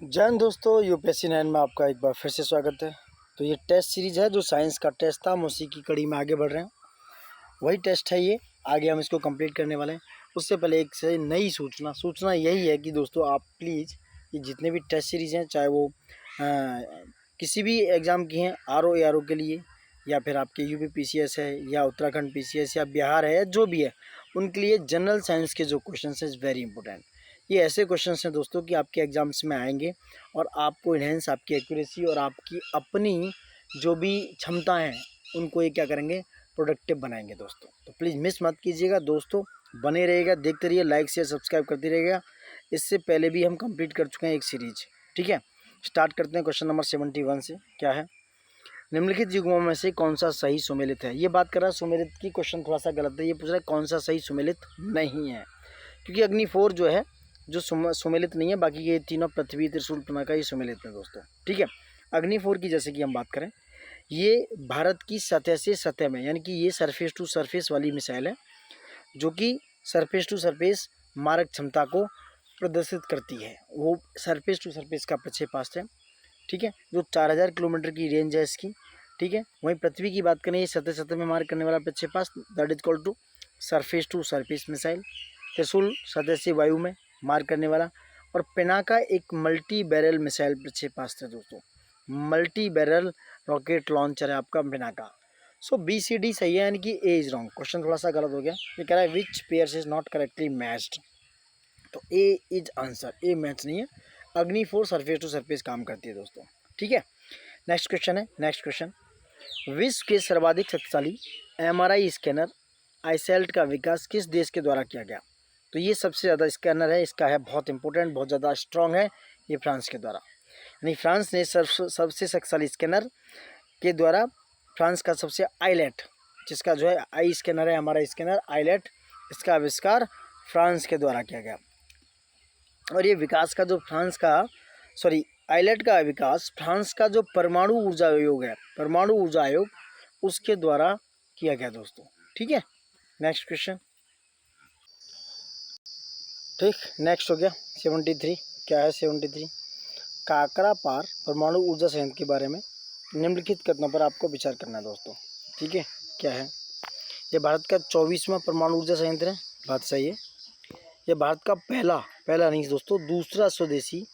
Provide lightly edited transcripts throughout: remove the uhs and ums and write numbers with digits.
जय हिंद दोस्तों, यूपीएससी 9 में आपका एक बार फिर से स्वागत है। तो ये टेस्ट सीरीज़ है, जो साइंस का टेस्ट था हम उसी की कड़ी में आगे बढ़ रहे हैं। वही टेस्ट है ये, आगे हम इसको कंप्लीट करने वाले हैं। उससे पहले एक से नई सूचना यही है कि दोस्तों आप प्लीज़ ये जितने भी टेस्ट सीरीज़ हैं, चाहे वो किसी भी एग्ज़ाम की हैं, आर ओ के लिए, या फिर आपके यूपी पीसीएस है, या उत्तराखंड पीसीएस, या बिहार है, या जो भी है, उनके लिए जनरल साइंस के जो क्वेश्चन है वेरी इंपॉर्टेंट। ये ऐसे क्वेश्चंस हैं दोस्तों कि आपके एग्जाम्स में आएंगे और आपको इन्हेंस आपकी एक्यूरेसी और आपकी अपनी जो भी क्षमता हैं उनको ये क्या करेंगे, प्रोडक्टिव बनाएंगे दोस्तों। तो प्लीज़ मिस मत कीजिएगा दोस्तों, बने रहिएगा, देखते रहिए, लाइक शेयर सब्सक्राइब करते रहिएगा। इससे पहले भी हम कंप्लीट कर चुके हैं एक सीरीज। ठीक है, स्टार्ट करते हैं क्वेश्चन नंबर 71 से। क्या है, निम्नलिखित युग्मों में से कौन सा सही सुमेलित है। ये बात कर रहा है सुमेलित की, क्वेश्चन थोड़ा सा गलत है। ये पूछ रहा है कौन सा सही सुमेलित नहीं है, क्योंकि अग्नि 4 जो है जो सुमेलित नहीं है, बाकी ये तीनों पृथ्वी त्रिशूल पिनाका ये सुमेलित है दोस्तों। ठीक है, अग्नि 4 की जैसे कि हम बात करें, ये भारत की सतह से सतह में, यानी कि ये सरफेस टू सरफेस वाली मिसाइल है, जो कि सरफेस टू सरफेस मारक क्षमता को प्रदर्शित करती है। वो सरफेस टू सरफेस का प्रक्षेपास्त्र है। ठीक है, जो 4000 किलोमीटर की रेंज है इसकी। ठीक है, वहीं पृथ्वी की बात करें, ये सतह सतह में मार करने वाला प्रक्षेपास्त्र, that is called to surface to surface missile. Trishul सतह से वायु में मार करने वाला। और पिनाका एक मल्टी बैरल मिसाइल प्रक्षेपास्त्र है दोस्तों, मल्टी बैरल रॉकेट लॉन्चर है आपका पिनाका। सो बी सी डी सही है, यानी कि ए इज रॉन्ग। क्वेश्चन थोड़ा सा गलत हो गया, ये कह रहा है which pairs is not correctly matched, तो A is answer, A match नहीं है। अग्नि 4 सरफेस टू सरफेस काम करती है दोस्तों। ठीक है, नेक्स्ट क्वेश्चन है। नेक्स्ट क्वेश्चन, विश्व के सर्वाधिक शक्तिशाली एमआरआई स्कैनर आईसेल्ट का विकास किस देश के द्वारा किया गया। तो ये सबसे ज़्यादा स्कैनर है, इसका है बहुत इंपॉर्टेंट, बहुत ज़्यादा स्ट्रॉन्ग है, ये फ्रांस के द्वारा। यानी फ्रांस ने सबसे शक्तिशाली स्कैनर के द्वारा, फ्रांस का सबसे आईलेट, जिसका जो है आई स्कैनर है, हमारा स्कैनर आईलेट, इसका आविष्कार फ्रांस के द्वारा किया गया। और ये विकास का जो फ्रांस का आईलेट का विकास फ्रांस का जो परमाणु ऊर्जा आयोग है, परमाणु ऊर्जा आयोग, उसके द्वारा किया गया दोस्तों। ठीक है, नेक्स्ट क्वेश्चन। ठीक, नेक्स्ट हो गया 73। क्या है 73, काकरापार परमाणु ऊर्जा संयंत्र के बारे में निम्नलिखित कथनों पर आपको विचार करना है दोस्तों। ठीक है, क्या है, ये भारत का 24वां परमाणु ऊर्जा संयंत्र है, बात सही है। ये भारत का पहला नहीं दोस्तों, दूसरा स्वदेशी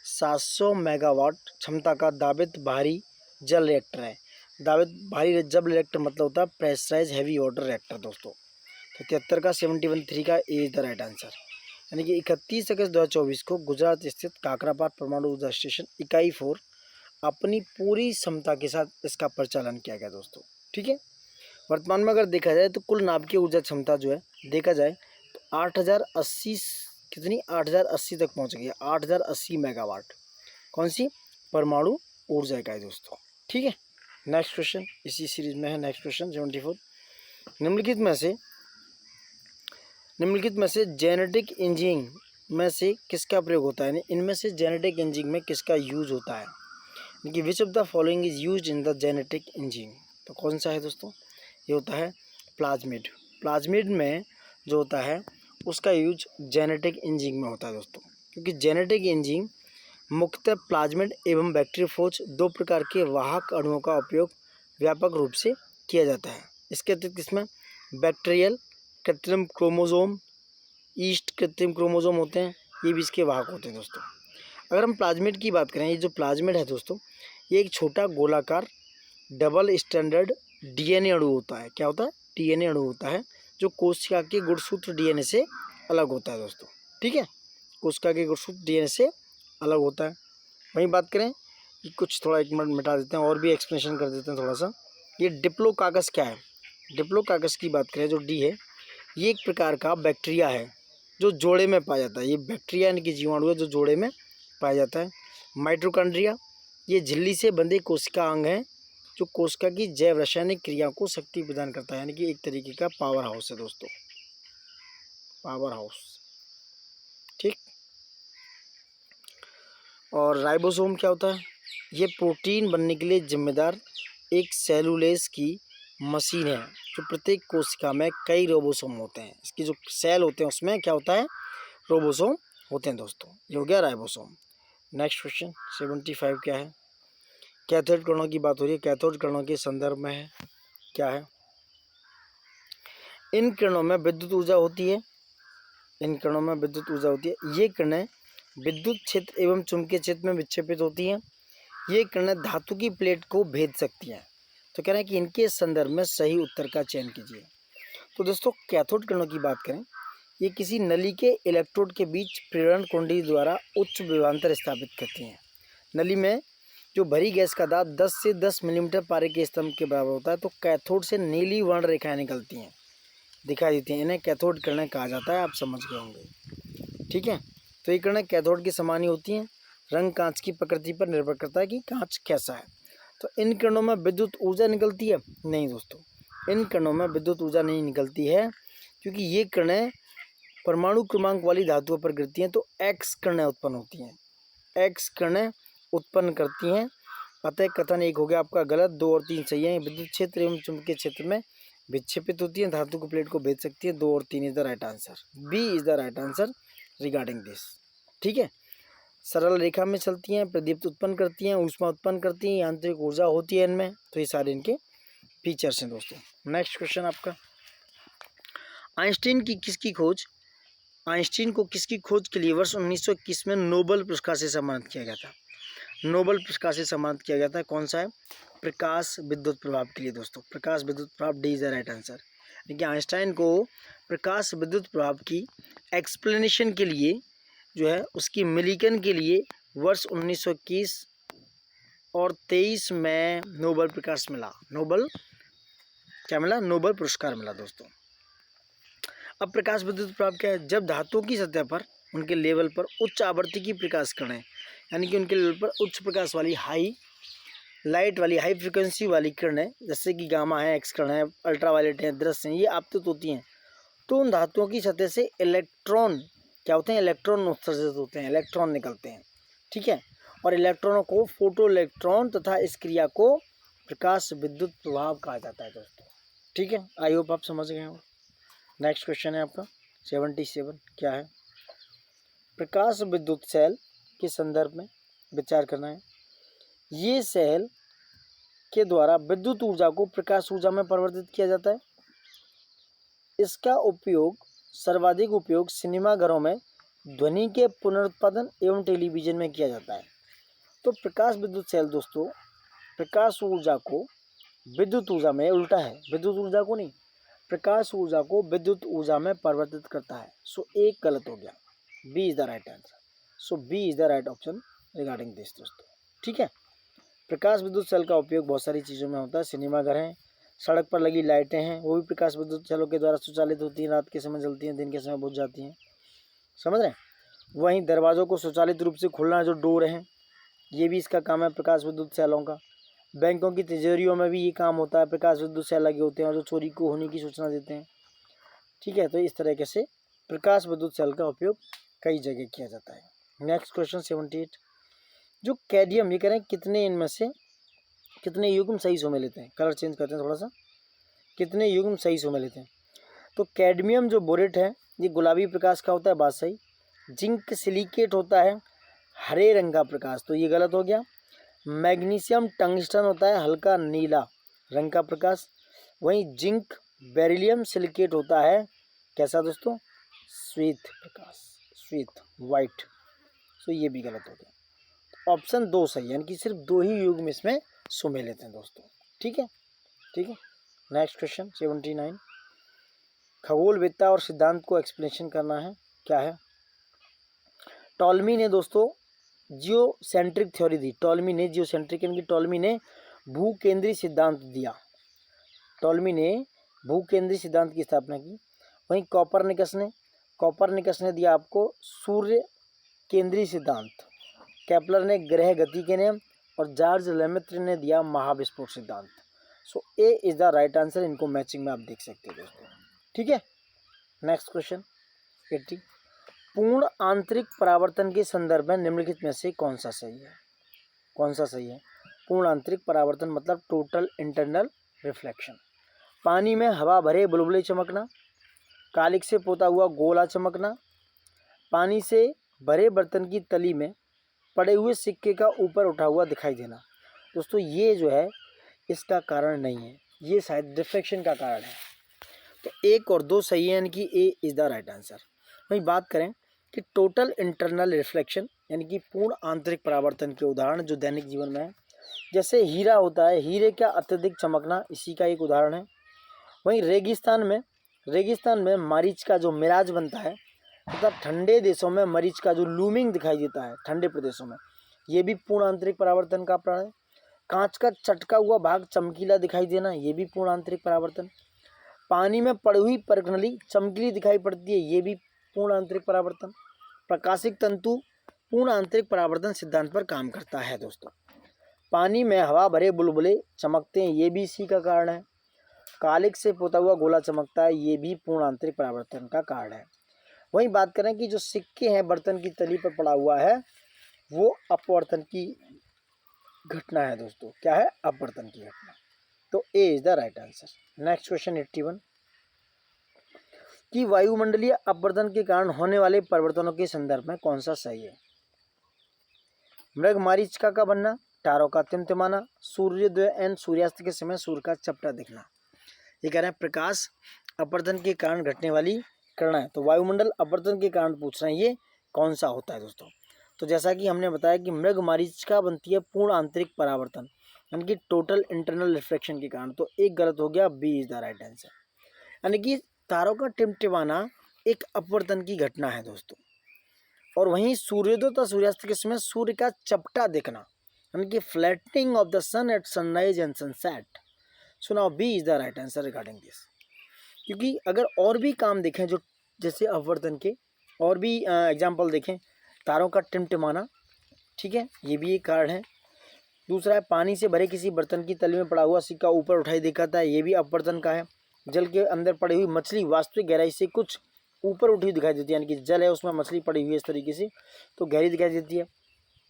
700 मेगावाट क्षमता का दाबित भारी जल रिएक्टर है। दाबित भारी जल रिएक्टर मतलब होता है प्रेशराइज हैवी वाटर रिएक्टर दोस्तों। तो 73 का 73 का ए इज द राइट आंसर। यानी कि 31 अगस्त 2024 को गुजरात स्थित काकरापार परमाणु ऊर्जा स्टेशन इकाई 4 अपनी पूरी क्षमता के साथ इसका परिचालन किया गया दोस्तों। ठीक है, वर्तमान में अगर देखा जाए तो कुल नाभिकीय ऊर्जा क्षमता जो है देखा जाए तो 8080 कितनी 8080 तक पहुंच गई है, 8080 मेगावाट। कौन सी, परमाणु ऊर्जा इकाई दोस्तों। ठीक है, नेक्स्ट क्वेश्चन इसी सीरीज में है। नेक्स्ट क्वेश्चन 74, निम्नलिखित में से जेनेटिक इंजीनियरिंग में से किसका प्रयोग होता है। इनमें से जेनेटिक इंजीनियरिंग में किसका यूज होता है, कि which of the following is use in the genetic engineering. तो कौन सा है दोस्तों, ये होता है प्लाज्मिड। प्लाज्मिड में जो होता है उसका यूज जेनेटिक इंजीनियरिंग में होता है दोस्तों, क्योंकि जेनेटिक इंजीनियरिंग मुख्यतः प्लाज्मिड एवं बैक्टीरियोफोज दो प्रकार के वाहक अणुओं का उपयोग व्यापक रूप से किया जाता है। इसके अतिरिक्त इसमें बैक्टीरियल कृत्रिम क्रोमोजोम, ईस्ट कृत्रिम क्रोमोजोम होते हैं, ये भी इसके वाहक होते हैं दोस्तों। अगर हम प्लाज्मिड की बात करें, ये जो प्लाज्मिड है दोस्तों, ये एक छोटा गोलाकार डबल स्टैंडर्ड डीएनए अणु होता है। क्या होता है, डीएनए अणु होता है, जो कोशिका के गुणसूत्र डीएनए से अलग होता है दोस्तों। ठीक है, कोशिका के गुणसूत्र डीएनए से अलग होता है। वहीं बात करें कि कुछ थोड़ा एक मिनट मिटा देते हैं और भी एक्सप्लेनेशन कर देते हैं थोड़ा सा। ये डिप्लोकाकस क्या है, डिप्लोकाकस की बात करें जो डी है, ये एक प्रकार का बैक्टीरिया है जो जोड़े में पाया जाता है। ये बैक्टीरिया यानी कि जीवाणु है जो जोड़े में पाया जाता है। माइटोकॉन्ड्रिया, ये झिल्ली से बंधे कोशिका अंग है जो कोशिका की जैव रासायनिक क्रिया को शक्ति प्रदान करता है, यानी कि एक तरीके का पावर हाउस है दोस्तों, पावर हाउस। ठीक, और राइबोसोम क्या होता है, ये प्रोटीन बनने के लिए जिम्मेदार एक सेलुलेज की मशीन है, जो प्रत्येक कोशिका में कई राइबोसोम होते हैं। इसकी जो सेल होते हैं उसमें क्या होता है, राइबोसोम होते हैं दोस्तों। ये हो गया राइबोसोम। नेक्स्ट क्वेश्चन 75 क्या है? कैथोड किरणों की बात हो रही है, कैथोड किरणों के संदर्भ में है। क्या है? इन किरणों में विद्युत ऊर्जा होती है। इन किरणों में विद्युत ऊर्जा होती है। ये किरणें विद्युत क्षेत्र एवं चुंबकीय क्षेत्र में विक्षेपित होती हैं। ये किरणें धातु की प्लेट को भेद सकती हैं। तो कह रहे हैं कि इनके संदर्भ में सही उत्तर का चयन कीजिए। तो दोस्तों कैथोड किरणों की बात करें, ये किसी नली के इलेक्ट्रोड के बीच प्रेरण कुंडली द्वारा उच्च विभवांतर स्थापित करती हैं। नली में जो भरी गैस का दाब 10 से 10 मिलीमीटर पारे के स्तंभ के बराबर होता है, तो कैथोड से नीली वर्ण रेखाएं निकलती हैं, दिखाई देती हैं। इन्हें कैथोड किरणें कहा जाता है, आप समझ गए होंगे। ठीक है, तो ये किरणें कैथोड की समान ही होती हैं। रंग कांच की प्रकृति पर निर्भर करता है कि कांच कैसा है। तो इन किरणों में विद्युत ऊर्जा निकलती है? नहीं दोस्तों, इन किरणों में विद्युत ऊर्जा नहीं निकलती है, क्योंकि ये किरणें परमाणु क्रमांक वाली धातुओं पर गिरती हैं, तो एक्स किरणें उत्पन्न होती हैं। एक्स किरणें उत्पन्न करती हैं। अतः कथन 1 हो गया आपका गलत, 2 और 3 सही है। विद्युत क्षेत्र एवं चुंबकीय क्षेत्र में विक्षेपित होती हैं, धातु की प्लेट को भेद सकती है। 2 और 3 is the right answer. B is the right answer regarding this. ठीक है, सरल रेखा में चलती हैं, प्रदीप्त उत्पन्न करती हैं, ऊष्मा उत्पन्न करती हैं, यांत्रिक ऊर्जा होती है इनमें। तो ये सारे इनके फीचर्स हैं दोस्तों। नेक्स्ट क्वेश्चन आपका, आइंस्टीन को किसकी खोज के लिए वर्ष 1921 में नोबेल पुरस्कार से सम्मानित किया गया था? नोबेल पुरस्कार से सम्मानित किया गया था। कौन सा है? प्रकाश विद्युत प्रभाव के लिए दोस्तों। प्रकाश विद्युत प्रभाव, D is the right answer. देखिए आइंस्टाइन को प्रकाश विद्युत प्रभाव की एक्सप्लेनेशन के लिए जो है उसकी मिलीकन के लिए वर्ष 1921 और 23 में नोबेल प्रकाश मिला। नोबेल क्या मिला? नोबेल पुरस्कार मिला दोस्तों। अब प्रकाश विद्युत प्रभाव क्या है? जब धातुओं की सतह पर उनके लेवल पर उच्च आवृत्ति की प्रकाश किरणें, यानी कि उनके लेवल पर उच्च प्रकाश वाली हाई लाइट वाली हाई फ्रिक्वेंसी वाली किरणें, जैसे कि गामा है, एक्स किरण है, अल्ट्रावायलेट है, दृश्य हैं, ये आपतित होती हैं, तो उन धातुओं की सतह से इलेक्ट्रॉन क्या होते हैं? इलेक्ट्रॉन उत्सर्जित होते हैं, इलेक्ट्रॉन निकलते हैं। ठीक है, और इलेक्ट्रॉनों को फोटो इलेक्ट्रॉन तथा इस क्रिया को प्रकाश विद्युत प्रभाव कहा जाता है दोस्तों। ठीक है, आई होप आप समझ गए हो। नेक्स्ट क्वेश्चन है आपका 77। क्या है? प्रकाश विद्युत सेल के संदर्भ में विचार करना है। ये सेल के द्वारा विद्युत ऊर्जा को प्रकाश ऊर्जा में परिवर्तित किया जाता है। इसका उपयोग सर्वाधिक उपयोग सिनेमा घरों में ध्वनि के पुनरुत्पादन एवं टेलीविजन में किया जाता है। तो प्रकाश विद्युत सेल दोस्तों प्रकाश ऊर्जा को विद्युत ऊर्जा में, उल्टा है, विद्युत ऊर्जा को नहीं, प्रकाश ऊर्जा को विद्युत ऊर्जा में परिवर्तित करता है। सो एक गलत हो गया, B is the right answer. So B is the right option regarding this दोस्तों। ठीक है, प्रकाश विद्युत सेल का उपयोग बहुत सारी चीज़ों में होता है। सिनेमाघर हैं, सड़क पर लगी लाइटें हैं, वो भी प्रकाश विद्युत सेलों के द्वारा स्वचालित होती हैं, रात के समय जलती हैं, दिन के समय बुझ जाती हैं। समझ रहे हैं? वहीं दरवाज़ों को स्वचालित रूप से खोलना, जो डोर हैं, ये भी इसका काम है प्रकाश विद्युत सेलों का। बैंकों की तिजोरियों में भी ये काम होता है, प्रकाश विद्युत सेल लगे होते हैं और जो चोरी को होने की सूचना देते हैं। ठीक है, तो इस तरीके से प्रकाश विद्युत सेल का उपयोग कई जगह किया जाता है। Next question 78। जो कैडमियम, ये कह रहे हैं कितने इनमें से कितने युग्म सही समय लेते हैं? कलर चेंज करते हैं थोड़ा सा, कितने युग्म सही समय लेते हैं? तो कैडमियम जो बोरेट है ये गुलाबी प्रकाश का होता है, बात सही। जिंक सिलिकेट होता है हरे रंग का प्रकाश, तो ये गलत हो गया। मैग्नीशियम टंगस्टन होता है हल्का नीला रंग का प्रकाश। वहीं जिंक बेरिलियम सिलिकेट होता है कैसा दोस्तों? श्वेत प्रकाश, श्वेत, वाइट। सो ये भी गलत हो गया। ऑप्शन 2 सही है, यानी कि सिर्फ 2 ही युग्म इसमें समय लेते हैं दोस्तों। ठीक है, ठीक है। Next question 79। खगोलविद्या और सिद्धांत को एक्सप्लेनेशन करना है। क्या है? टॉलमी ने दोस्तों जियोसेंट्रिक थ्योरी दी। टॉलमी ने जियोसेंट्रिक, यानी कि टॉलमी ने भूकेंद्री सिद्धांत दिया। टॉलमी ने भूकेंद्री सिद्धांत की स्थापना की। वहीं कॉपरनिकस ने दिया आपको सूर्य केंद्रीय सिद्धांत। केपलर ने ग्रह गति के नियम और जॉर्ज लेमेत्र ने दिया महाविस्फोट सिद्धांत। सो ए इज द राइट आंसर। इनको मैचिंग में आप देख सकते हैं दोस्तों। ठीक है, नेक्स्ट क्वेश्चन 80। पूर्ण आंतरिक परावर्तन के संदर्भ में निम्नलिखित में से कौन सा सही है? कौन सा सही है? पूर्ण आंतरिक परावर्तन मतलब टोटल इंटरनल रिफ्लेक्शन। पानी में हवा भरे बुलबुले चमकना, कालिक से पोता हुआ गोला चमकना, पानी से भरे बर्तन की तली में पड़े हुए सिक्के का ऊपर उठा हुआ दिखाई देना। दोस्तों ये जो है इसका कारण नहीं है, ये शायद डिफ्रैक्शन का कारण है। तो 1 और 2 सही है, यानी कि A is the right answer. वहीं बात करें कि टोटल इंटरनल रिफ्लेक्शन यानी कि पूर्ण आंतरिक परावर्तन के उदाहरण जो दैनिक जीवन में है, जैसे हीरा होता है, हीरे का अत्यधिक चमकना इसी का एक उदाहरण है। वहीं रेगिस्तान में मरीच का जो मिराज बनता है, मतलब ठंडे देशों में मरीच का जो लूमिंग दिखाई देता है ठंडे प्रदेशों में, ये भी पूर्ण आंतरिक परावर्तन का प्राण है। कांच का चटका हुआ भाग चमकीला दिखाई देना, ये भी पूर्ण आंतरिक परावर्तन। पानी में पड़ी हुई परखनली चमकीली दिखाई पड़ती है, ये भी पूर्ण आंतरिक परावर्तन। प्रकाशिक तंतु पूर्ण आंतरिक परावर्तन सिद्धांत पर काम करता है दोस्तों। पानी में हवा भरे बुलबुले चमकते हैं, ये भी इसी का कारण है। कालिक से पोता हुआ गोला चमकता है, ये भी पूर्ण आंतरिक परावर्तन का कारण है। वहीं बात करें कि जो सिक्के हैं बर्तन की तली पर पड़ा हुआ है, वो अपवर्तन की घटना है दोस्तों। क्या है? अपवर्तन की घटना। तो A is the right answer. Next question 81 कि वायुमंडलीय अपवर्तन के कारण होने वाले परिवर्तनों के संदर्भ में कौन सा सही है? मृगमरीचिका का बनना, तारों का टिमटिमाना, सूर्योदय एंड सूर्यास्त के समय सूर्य का चपटा दिखना। ये कह रहे हैं प्रकाश अपवर्तन के कारण घटने वाली घटनाएं। तो वायुमंडल अपवर्तन के कारण पूछ रहे हैं ये कौन सा होता है दोस्तों। तो जैसा कि हमने बताया कि मृगमरीचिका बनती है पूर्ण आंतरिक परावर्तन यानी कि टोटल इंटरनल रिफ्लेक्शन के कारण। तो एक गलत हो गया, B is the right answer. यानी कि तारों का टिमटिमाना एक अपवर्तन की घटना है दोस्तों। और वहीं सूर्योदय तथा सूर्यास्त के समय सूर्य का चपटा दिखना यानी कि flattening of the sun at sunrise and sunset. So now B is the right answer regarding this. क्योंकि अगर और भी काम देखें जो जैसे अपवर्तन के और भी एग्जाम्पल देखें, तारों का टिमटिमाना, ठीक है, ये भी एक कारण है। दूसरा है पानी से भरे किसी बर्तन की तली में पड़ा हुआ सिक्का ऊपर उठाई दिखाता है, ये भी अपवर्तन का है। जल के अंदर पड़ी हुई मछली वास्तविक गहराई से कुछ ऊपर उठी हुई दिखाई देती है, यानी कि जल है उसमें मछली पड़ी हुई है इस तरीके से, तो गहरी दिखाई देती है।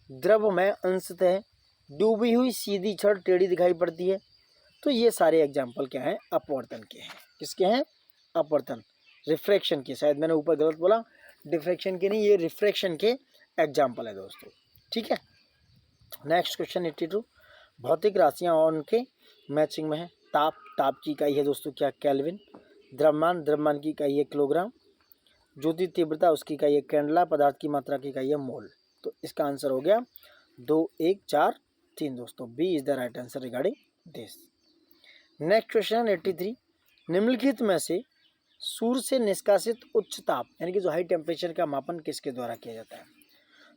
द्रव में अंशतः डूबी हुई सीधी छड़ टेढ़ी दिखाई पड़ती है। तो ये सारे एग्जाम्पल क्या हैं? अपवर्तन के हैं। किसके हैं? अपवर्तन, रिफ्रैक्शन के। शायद मैंने ऊपर गलत बोला, डिफ्रैक्शन के नहीं, ये रिफ्रैक्शन के एग्जाम्पल है दोस्तों। ठीक है, नेक्स्ट क्वेश्चन 82 भौतिक राशियाँ और उनके मैचिंग में है। ताप की इकाई है दोस्तों क्या? केल्विन। द्रव्यमान की इकाई है किलोग्राम। ज्योति तीव्रता उसकी इकाई है कैंडला। पदार्थ की मात्रा की इकाई है मोल। तो इसका आंसर हो गया 2, 1, 4, 3 दोस्तों। B is the right answer regarding this. Next question 83 निम्नलिखित में से सूर्य से निष्कासित उच्च ताप यानी कि जो हाई टेम्परेचर का मापन किसके द्वारा किया जाता है?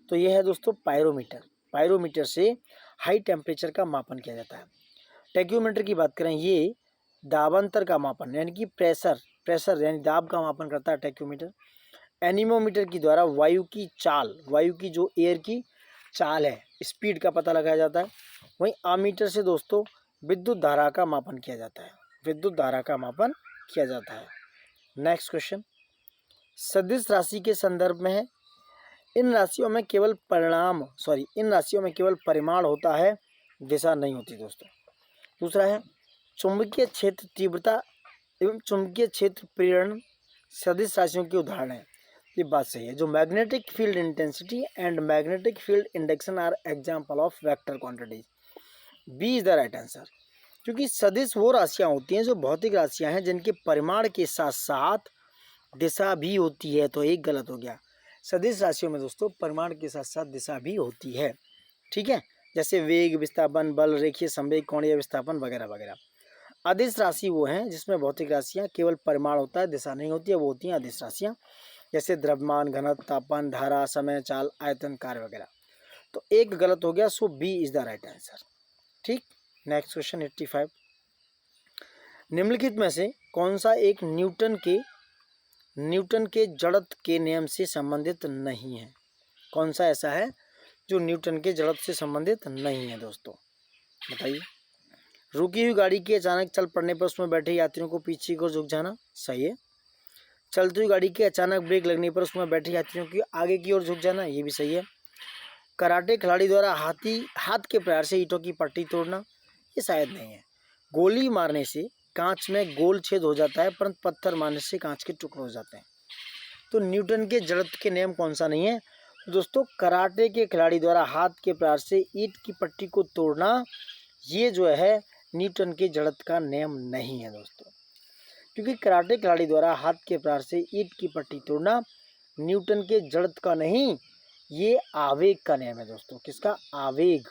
तो ये है दोस्तों पायरोमीटर। पायरोमीटर से हाई टेम्परेचर का मापन किया जाता है। टैक्योमीटर की बात करें, ये दाबांतर का मापन यानी कि प्रेशर यानी दाब का मापन करता है टैक्योमीटर। एनीमोमीटर की द्वारा वायु की चाल, वायु की जो एयर की चाल है, स्पीड का पता लगाया जाता है। वहीं आमीटर से दोस्तों विद्युत धारा का मापन किया जाता है, विद्युत धारा का मापन किया जाता है। नेक्स्ट क्वेश्चन सदिश राशि के संदर्भ में है। इन राशियों में केवल परिमाण होता है, दिशा नहीं होती दोस्तों। दूसरा है चुंबकीय क्षेत्र तीव्रता एवं चुंबकीय क्षेत्र प्रेरण सदिश राशियों के उदाहरण है। ये बात सही है। जो magnetic field intensity and magnetic field induction are example of vector quantities. B is the right answer. क्योंकि सदिश वो राशियाँ होती हैं जो भौतिक राशियाँ हैं जिनके परिमाण के साथ साथ दिशा भी होती है। तो एक गलत हो गया। सदिश राशियों में दोस्तों परिमाण के साथ साथ दिशा भी होती है। ठीक है, जैसे वेग, विस्थापन, बल, रेखीय संवेग, कोणीय विस्थापन वगैरह वगैरह। अदिश राशि वो हैं जिसमें भौतिक राशियाँ केवल परिमाण होता है, दिशा नहीं होती है, वो होती हैं अदिश राशियाँ। जैसे द्रव्यमान, घनत्व, तापमान, धारा, समय, चाल, आयतन, कार्य वगैरह। तो एक गलत हो गया, so B is the right answer. ठीक, नेक्स्ट क्वेश्चन 85 निम्नलिखित में से कौन सा एक न्यूटन के जड़त्व के नियम से संबंधित नहीं है? कौन सा ऐसा है जो न्यूटन के जड़त्व से संबंधित नहीं है दोस्तों? बताइए। रुकी हुई गाड़ी के अचानक चल पड़ने पर उसमें बैठे यात्रियों को पीछे की ओर झुक जाना, सही है। चलती हुई गाड़ी के अचानक ब्रेक लगने पर उसमें बैठे यात्रियों की आगे की ओर झुक जाना, ये भी सही है। कराटे खिलाड़ी द्वारा हाथ के प्रहार से ईंटों की पट्टी तोड़ना, ये शायद नहीं है। गोली मारने से कांच में गोल छेद हो जाता है, परंतु पत्थर मारने से कांच के टुकड़े हो जाते हैं। तो न्यूटन के जड़त्व के नियम कौन सा नहीं है? दोस्तों कराटे के खिलाड़ी द्वारा हाथ के प्रहार से ईंट की पट्टी को तोड़ना, ये जो है न्यूटन के जड़त्व का नियम नहीं है दोस्तों, क्योंकि कराटे खिलाड़ी द्वारा हाथ के प्रहार से ईंट की पट्टी तोड़ना न्यूटन के जड़त्व का नहीं, ये आवेग का नियम है दोस्तों। किसका? आवेग,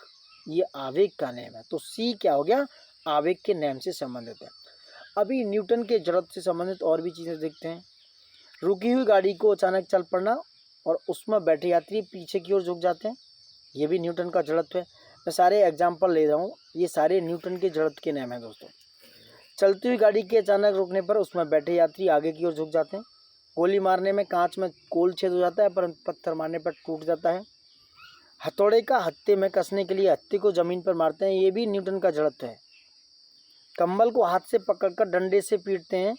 ये आवेग का नियम है। तो सी क्या हो गया? आवेग के नियम से संबंधित है। अभी न्यूटन के जड़त्व से संबंधित और भी चीज़ें देखते हैं। रुकी हुई गाड़ी को अचानक चल पड़ना और उसमें बैठे यात्री पीछे की ओर झुक जाते हैं, ये भी न्यूटन का जड़त्व है। मैं सारे एग्जाम्पल ले रहा हूँ, ये सारे न्यूटन के जड़त्व के नियम हैं दोस्तों। चलती हुई गाड़ी के अचानक रुकने पर उसमें बैठे यात्री आगे की ओर झुक जाते हैं। गोली मारने में कांच में गोल छेद हो जाता है, परंतु पत्थर मारने पर टूट जाता है। हथौड़े का हत्थे में कसने के लिए हत्थे को जमीन पर मारते हैं, ये भी न्यूटन का जड़त्व है। कंबल को हाथ से पकड़कर डंडे से पीटते हैं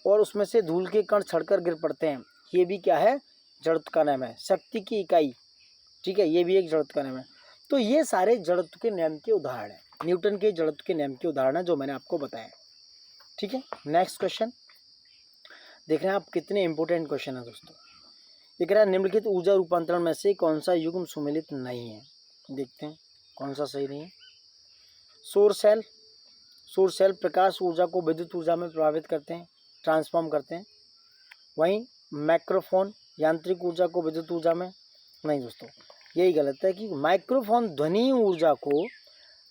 और उसमें से धूल के कण छड़कर गिर पड़ते हैं, ये भी क्या है? जड़त्व का नियम है। शक्ति की इकाई, ठीक है, ये भी एक जड़त्व का नियम है। तो ये सारे जड़त्व के नियम के उदाहरण हैं, न्यूटन के जड़त्व के नियम के उदाहरण है जो मैंने आपको बताया। ठीक है, नेक्स्ट क्वेश्चन देख रहे हैं आप, कितने इंपॉर्टेंट क्वेश्चन है दोस्तों। ये कह रहा है निम्नलिखित ऊर्जा रूपांतरण में से कौन सा युग्म सुमेलित नहीं है? देखते हैं कौन सा सही नहीं है। सौर सेल, सौर सेल प्रकाश ऊर्जा को विद्युत ऊर्जा में प्रभावित करते हैं, ट्रांसफॉर्म करते हैं। वहीं माइक्रोफोन यांत्रिक ऊर्जा को विद्युत ऊर्जा में, नहीं दोस्तों यही गलत है कि माइक्रोफोन ध्वनि ऊर्जा को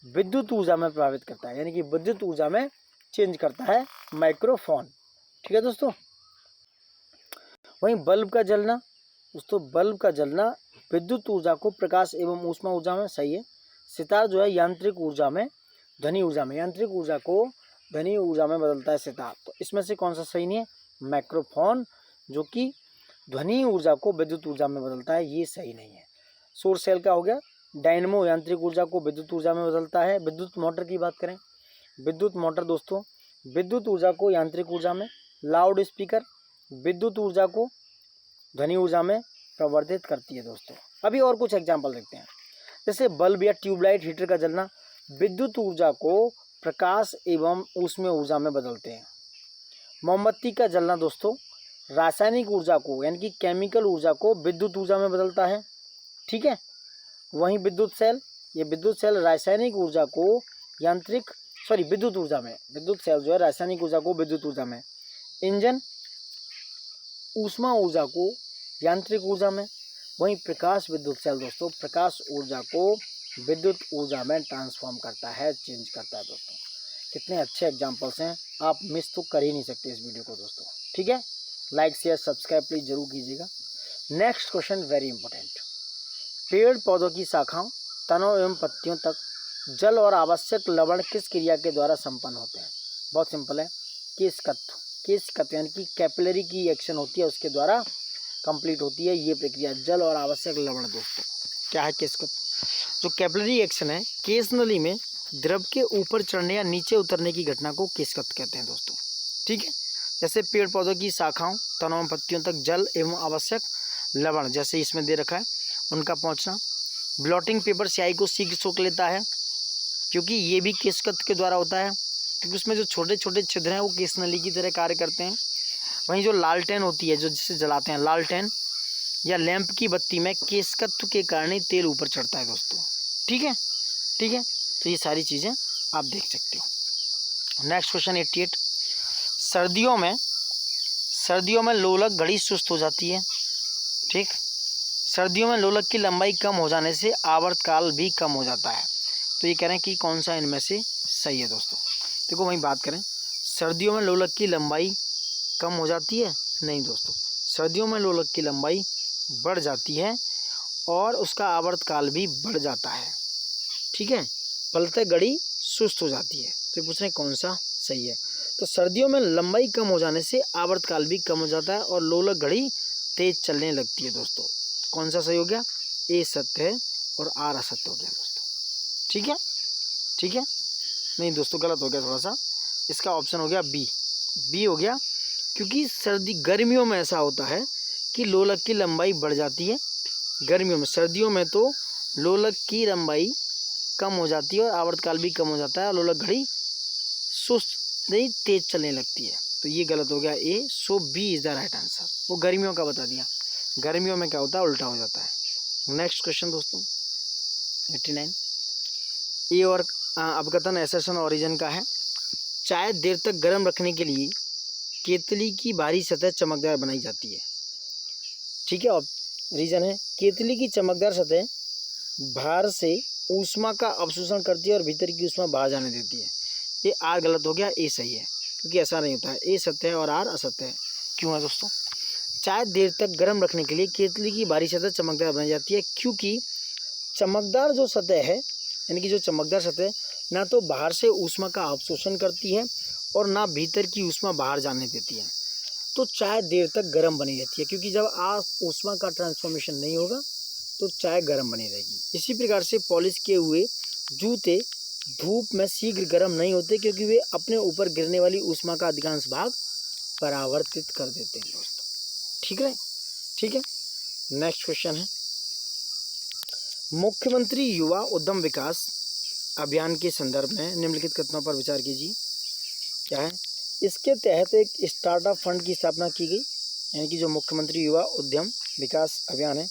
विद्युत ऊर्जा में प्रभावित करता है, यानी कि विद्युत ऊर्जा में चेंज करता है माइक्रोफोन। ठीक है दोस्तों। वहीं बल्ब का जलना, दोस्तों बल्ब का जलना विद्युत ऊर्जा को प्रकाश एवं ऊष्मा ऊर्जा में, सही है। सितार जो है यांत्रिक ऊर्जा में, ध्वनि ऊर्जा में, यांत्रिक ऊर्जा को ध्वनि ऊर्जा में बदलता है सितार। तो इसमें से कौन सा सही नहीं है? माइक्रोफोन जो कि ध्वनि ऊर्जा को विद्युत ऊर्जा में बदलता है, ये सही नहीं है। सौर सेल का हो गया। डायनेमो यांत्रिक ऊर्जा को विद्युत ऊर्जा में बदलता है। विद्युत मोटर की बात करें, विद्युत मोटर दोस्तों विद्युत ऊर्जा को यांत्रिक ऊर्जा में, लाउड स्पीकर विद्युत ऊर्जा को ध्वनि ऊर्जा में परिवर्तित करती है दोस्तों। अभी और कुछ एग्जाम्पल देखते हैं, जैसे बल्ब या ट्यूबलाइट हीटर का जलना विद्युत ऊर्जा को प्रकाश एवं ऊष्मीय ऊर्जा में बदलते हैं। मोमबत्ती का जलना दोस्तों रासायनिक ऊर्जा को, यानी कि केमिकल ऊर्जा को विद्युत ऊर्जा में बदलता है। ठीक है। वहीं विद्युत सेल, ये विद्युत सेल रासायनिक ऊर्जा को विद्युत ऊर्जा में, विद्युत सेल जो है रासायनिक ऊर्जा को विद्युत ऊर्जा में। इंजन ऊष्मा ऊर्जा को यांत्रिक ऊर्जा में। वहीं प्रकाश विद्युत सेल दोस्तों प्रकाश ऊर्जा को विद्युत ऊर्जा में ट्रांसफॉर्म करता है, चेंज करता है दोस्तों। कितने अच्छे एग्जाम्पल्स हैं, आप मिस तो कर ही नहीं सकते इस वीडियो को दोस्तों। ठीक है, लाइक शेयर सब्सक्राइब प्लीज जरूर कीजिएगा। Next question very important. पेड़ पौधों की शाखाओं, तनों एवं पत्तियों तक जल और आवश्यक लवण किस क्रिया के द्वारा संपन्न होते हैं? बहुत सिंपल है, केशकत्व यानी कि कैपिलरी की एक्शन होती है, उसके द्वारा कंप्लीट होती है ये प्रक्रिया, जल और आवश्यक लवण दोस्तों। क्या है केशकत्व? जो कैपिलरी एक्शन है, केश नली में द्रव के ऊपर चढ़ने या नीचे उतरने की घटना को केशकत्व कहते हैं दोस्तों। ठीक है, जैसे पेड़ पौधों की शाखाओं, तनों एवं पत्तियों तक जल एवं आवश्यक लवण, जैसे इसमें दे रखा है, उनका पहुंचना। ब्लॉटिंग पेपर स्याही को शीघ्र सोख लेता है, क्योंकि ये भी केशकत्व के द्वारा होता है, क्योंकि उसमें जो छोटे छोटे छिद्र हैं वो केश नली की तरह कार्य करते हैं। वहीं जो लालटेन होती है, जो जिसे जलाते हैं, लालटेन या लैंप की बत्ती में केशकत्व के कारण ही तेल ऊपर चढ़ता है दोस्तों। ठीक है, ठीक है, तो ये सारी चीज़ें आप देख सकते हो। Next question 88। सर्दियों में लोलक घड़ी सुस्त हो जाती है। ठीक, सर्दियों में लोलक की लंबाई कम हो जाने से आवर्तकाल भी कम हो जाता है। तो ये कह रहे हैं कि कौन सा इनमें से सही है दोस्तों। देखो वहीं बात करें, सर्दियों में लोलक की लंबाई कम हो जाती है, नहीं दोस्तों, सर्दियों में लोलक की लंबाई बढ़ जाती है और उसका आवर्तकाल भी बढ़ जाता है। ठीक है, फलतः घड़ी सुस्त हो जाती है। तो ये पूछ रहे हैं कौन सा सही है। तो सर्दियों में लंबाई कम हो जाने से आवर्तकाल भी कम हो जाता है और लोलक घड़ी तेज चलने लगती है दोस्तों। कौन सा सही हो गया? ए सत्य है और आर असत्य हो गया दोस्तों। ठीक है, ठीक है, नहीं दोस्तों गलत हो गया थोड़ा सा, इसका ऑप्शन हो गया बी हो गया, क्योंकि गर्मियों में ऐसा होता है कि लोलक की लंबाई बढ़ जाती है गर्मियों में। सर्दियों में तो लोलक की लंबाई कम हो जाती है और आवर्तकाल भी कम हो जाता है और लोलक घड़ी सुस्त नहीं तेज चलने लगती है। तो ये गलत हो गया A, so B is the right answer. वो गर्मियों का बता दिया। गर्मियों में क्या होता है, उल्टा हो जाता है। नेक्स्ट क्वेश्चन दोस्तों 89, ये और अपकथन एसर्शन ओरिजिन का है। चाय देर तक गर्म रखने के लिए केतली की बाहरी सतह चमकदार बनाई जाती है। ठीक है, और रीजन है केतली की चमकदार सतह बाहर से ऊष्मा का अवशोषण करती है और भीतर की ऊष्मा बाहर जाने देती है। ये आर गलत हो गया, ए सही है, क्योंकि ऐसा नहीं होता है। ए सत्य है और आर असत्य है। क्यों है दोस्तों? चाय देर तक गर्म रखने के लिए केतली की बाहरी सतह चमकदार बनाई जाती है, क्योंकि चमकदार जो सतह है, यानी कि जो चमकदार सतह ना तो बाहर से ऊष्मा का अवशोषण करती है और ना भीतर की ऊष्मा बाहर जाने देती है, तो चाय देर तक गर्म बनी रहती है। क्योंकि जब आप ऊष्मा का ट्रांसफॉर्मेशन नहीं होगा तो चाय गर्म बनी रहेगी। इसी प्रकार से पॉलिश किए हुए जूते धूप में शीघ्र गर्म नहीं होते, क्योंकि वे अपने ऊपर गिरने वाली ऊष्मा का अधिकांश भाग परावर्तित कर देते हैं दोस्तों। ठीक है, ठीक है। नेक्स्ट क्वेश्चन है, मुख्यमंत्री युवा उद्यम विकास अभियान के संदर्भ में निम्नलिखित कथनों पर विचार कीजिए। क्या है? इसके तहत एक स्टार्टअप फंड की स्थापना की गई, यानी कि जो मुख्यमंत्री युवा उद्यम विकास अभियान है,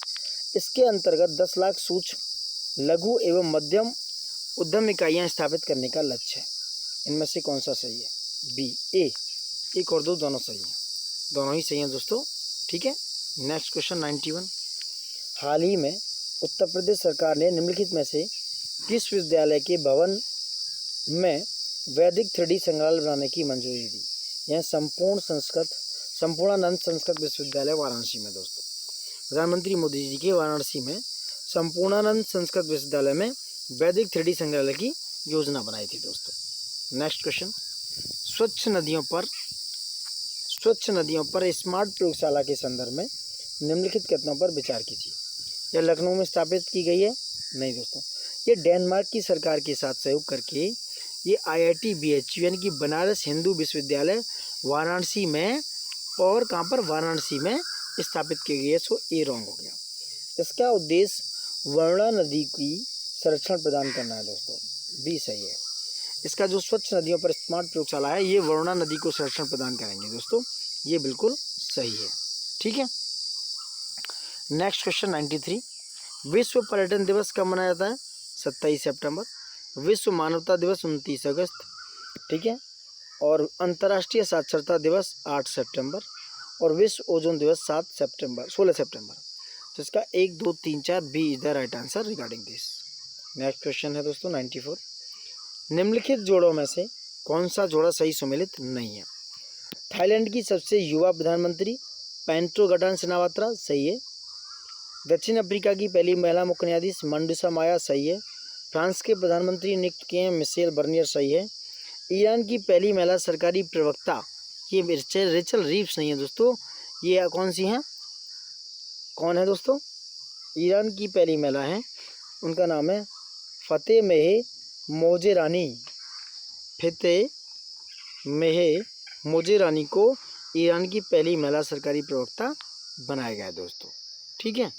इसके अंतर्गत 10 लाख सूक्ष्म लघु एवं मध्यम उद्यम इकाइयाँ स्थापित करने का लक्ष्य है। इनमें से कौन सा सही है? बी, ए। एक और दो दोनों सही हैं, दोनों ही सही हैं दोस्तों। ठीक है। नेक्स्ट क्वेश्चन 91, हाल ही में उत्तर प्रदेश सरकार ने निम्नलिखित में से किस विद्यालय के भवन में वैदिक 3D संग्रहालय बनाने की मंजूरी दी? यह संपूर्णानंद संस्कृत विश्वविद्यालय वाराणसी में दोस्तों। प्रधानमंत्री मोदी जी के वाराणसी में संपूर्णानंद संस्कृत विश्वविद्यालय में वैदिक 3D संग्रहालय की योजना बनाई थी दोस्तों। नेक्स्ट क्वेश्चन, स्वच्छ नदियों पर स्मार्ट प्रयोगशाला के संदर्भ में निम्नलिखित कथनों पर विचार कीजिए। यह लखनऊ में स्थापित की गई है? नहीं दोस्तों, ये डेनमार्क की सरकार के साथ सहयोग करके ये IIT BHU यानी कि बनारस हिंदू विश्वविद्यालय वाराणसी में, और कहाँ पर? वाराणसी में स्थापित की गई है। सो ए रॉन्ग हो गया। इसका उद्देश्य वरुणा नदी की संरक्षण प्रदान करना है दोस्तों। बी सही है। इसका जो स्वच्छ नदियों पर स्मार्ट प्रयोगशाला है, ये वरुणा नदी को संरक्षण प्रदान करेंगे दोस्तों। ये बिल्कुल सही है। ठीक है। नेक्स्ट क्वेश्चन 93, विश्व पर्यटन दिवस कब मनाया जाता है? 27 सितंबर। विश्व मानवता दिवस 29 अगस्त। ठीक है। और अंतर्राष्ट्रीय साक्षरता दिवस 8 सितंबर और विश्व ओजोन दिवस 16 सितंबर। तो इसका 1, 2, 3, 4 B is the right answer regarding this. Next question है दोस्तों 94, निम्नलिखित जोड़ों में से कौन सा जोड़ा सही सुमेलित नहीं है? थाईलैंड की सबसे युवा प्रधानमंत्री पेंट्रोगटान सिनावात्रा, सही है। दक्षिण अफ्रीका की पहली महिला मुख्य न्यायाधीश मंडूसा माया, सही है। फ्रांस के प्रधानमंत्री नियुक्त किए हैं मिशेल बर्नियर, सही है। ईरान की पहली महिला सरकारी प्रवक्ता, ये रेचल रीव्स नहीं है दोस्तों। ये कौन सी हैं? कौन है दोस्तों? ईरान की पहली महिला है, उनका नाम है फतेह मोजेरानी को ईरान की पहली महिला सरकारी प्रवक्ता बनाया गया है दोस्तों। ठीक है।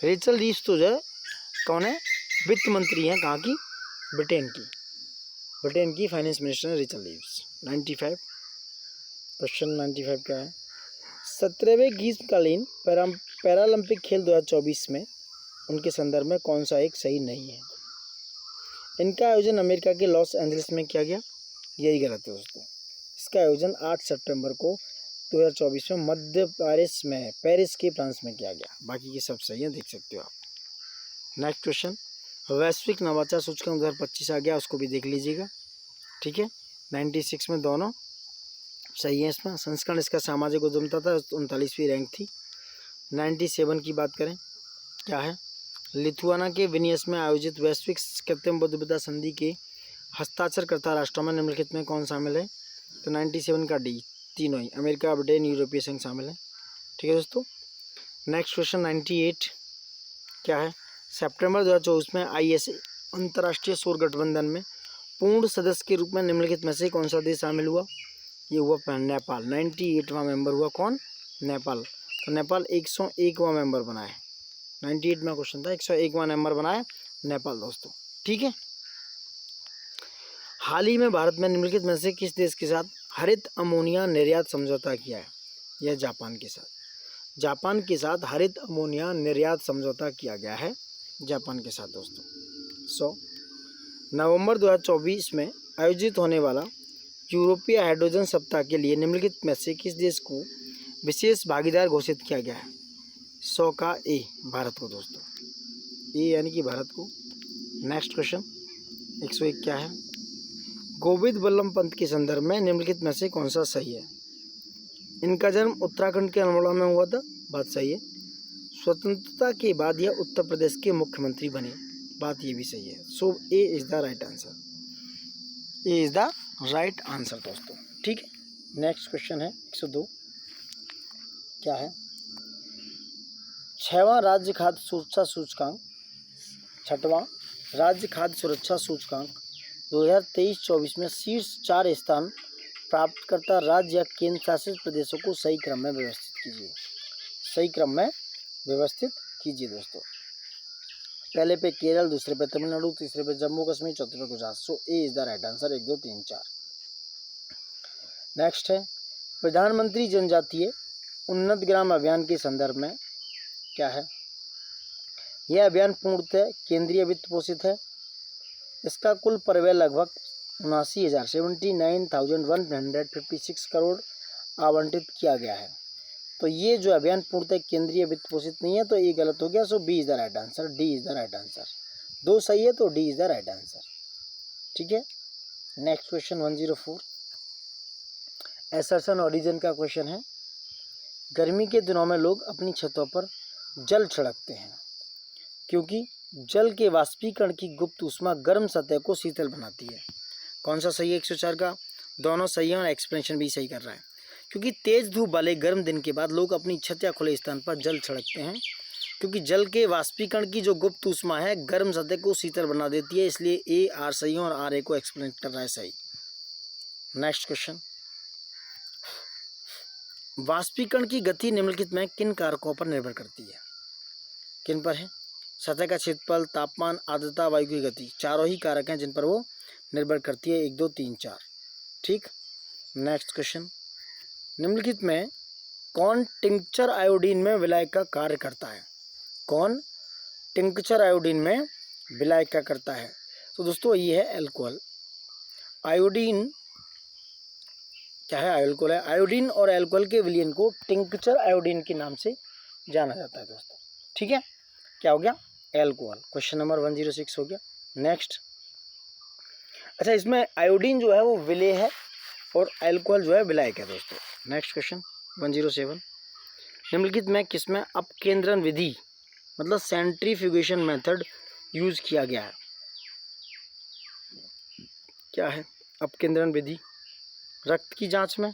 रेचल रीव्स तो जो कौन है? वित्त मंत्री हैं, कहाँ की? ब्रिटेन की फाइनेंस मिनिस्टर है रेचल रीव्स। 95, क्वेश्चन 95 क्या है? 17वें ग्रीष्मकालीन पैरालंपिक खेल 2024 में उनके संदर्भ में कौन सा एक सही नहीं है? इनका आयोजन अमेरिका के लॉस एंजलिस में किया गया, यही गलत है दोस्तों। इसका आयोजन 8 सितंबर को 2024 में मध्य पेरिस के फ्रांस में किया गया। बाकी के सब सही है, देख सकते हो आप। नेक्स्ट क्वेश्चन, वैश्विक नवाचार सूचकांक 2025 आ गया, उसको भी देख लीजिएगा। ठीक है। 96 में दोनों सही है। इसमें संस्करण इसका सामाजिक उद्यमिता था, 39वीं रैंक थी। 97 की बात करें, क्या है? लिथुआना के विनियस में आयोजित वैश्विक कृत्रिम बुद्धिमत्ता संधि के हस्ताक्षरकर्ता राष्ट्रों में निम्नलिखित में कौन शामिल है? तो 97 का डी, तीनों ही, अमेरिका, ब्रिटेन, यूरोपीय संघ शामिल है। ठीक है दोस्तों। नेक्स्ट क्वेश्चन 98 क्या है? सितंबर 2024 में IS अंतर्राष्ट्रीय सौर गठबंधन में पूर्ण सदस्य के रूप में निम्नलिखित में से कौन सा देश शामिल हुआ? ये हुआ नेपाल। 98वां मेंबर हुआ कौन? नेपाल। तो नेपाल 101वां मेंबर बना है। 98 में क्वेश्चन था, 101वां मेंबर बना है नेपाल दोस्तों। ठीक है। हाल ही में भारत में निम्नलिखित में से किस देश के साथ हरित अमोनिया निर्यात समझौता किया है? यह जापान के साथ। जापान के साथ हरित अमोनिया निर्यात समझौता किया गया है जापान के साथ दोस्तों। 100 नवंबर 2024 में आयोजित होने वाला यूरोपीय हाइड्रोजन सप्ताह के लिए निम्नलिखित में से किस देश को विशेष भागीदार घोषित किया गया है? 100 का ए, भारत को दोस्तों, ए यानी कि भारत को। नेक्स्ट क्वेश्चन 101 क्या है? गोविंद बल्लभ पंत के संदर्भ में निम्नलिखित में से कौन सा सही है? इनका जन्म उत्तराखंड के अल्मोड़ा में हुआ था, बात सही है। स्वतंत्रता के बाद यह उत्तर प्रदेश के मुख्यमंत्री बने, बात ये भी सही है। So A is the right answer, A is the right answer दोस्तों, ठीक है। नेक्स्ट क्वेश्चन है 102 क्या है? 6वां राज्य खाद्य सुरक्षा सूचकांक 6वां राज्य खाद्य सुरक्षा सूचकांक 2023-24 में शीर्ष 4 स्थान प्राप्तकर्ता राज्य या केंद्र शासित प्रदेशों को सही क्रम में व्यवस्थित कीजिए। सही क्रम में व्यवस्थित कीजिए दोस्तों। पहले पे केरल, दूसरे पे तमिलनाडु, तीसरे पे जम्मू कश्मीर, चौथे पे Gujarat. So A is the right answer 1 2 3 4। Next है प्रधानमंत्री जनजातीय उन्नत ग्राम अभियान के संदर्भ में क्या है? यह अभियान पूर्णतः केंद्रीय वित्त पोषित है। इसका कुल परिव्यय लगभग 79,156 करोड़ आवंटित किया गया है। तो ये जो अभियान पूर्णतः केंद्रीय वित्त पोषित नहीं है, तो ये गलत हो गया। So B is the right answer, D is the right answer. 2 सही है तो D is the right answer, ठीक है। नेक्स्ट क्वेश्चन 104 एसर्शन ओरिजिन का क्वेश्चन है। गर्मी के दिनों में लोग अपनी छतों पर जल छिड़कते हैं क्योंकि जल के वाष्पीकरण की गुप्त ऊष्मा गर्म सतह को शीतल बनाती है। कौन सा सही है? 104 का दोनों सही है और एक्सप्लेनेशन भी सही कर रहा है। क्योंकि तेज धूप वाले गर्म दिन के बाद लोग अपनी छत या खुले स्थान पर जल छिड़कते हैं क्योंकि जल के वाष्पीकरण की जो गुप्त ऊष्मा है गर्म सतह को शीतल बना देती है। इसलिए ए आर सही है और आर ए को एक्सप्लेन कर रहा है सही। नेक्स्ट क्वेश्चन वाष्पीकरण की गति निम्नलिखित में किन कारकों पर निर्भर करती है? किन पर है? सतह का क्षेत्रफल, तापमान, आर्द्रता, वायु की गति। चारों ही कारक हैं जिन पर वो निर्भर करती है। 1 2 3 4, ठीक। नेक्स्ट क्वेश्चन निम्नलिखित में कौन टिंक्चर आयोडीन में विलायक का कार्य करता है? कौन टिंक्चर आयोडीन में विलायक का करता है? तो दोस्तों ये है एल्कोहल। आयोडीन क्या है? एल्कोहल है। आयोडीन और एल्कोहल के विलयन को टिंक्चर आयोडीन के नाम से जाना जाता है दोस्तों, ठीक है। क्या हो गया? एल्कोहल। क्वेश्चन नंबर 106 हो गया। नेक्स्ट, अच्छा इसमें आयोडीन जो है वो विलेय है और एल्कोहल जो है विलायक है दोस्तों। नेक्स्ट क्वेश्चन 107 निम्नलिखित में किसमें अपकेंद्रण विधि मतलब सेंट्रीफ्यूगेशन मेथड यूज किया गया है? क्या है अपकेंद्रण विधि? रक्त की जांच में,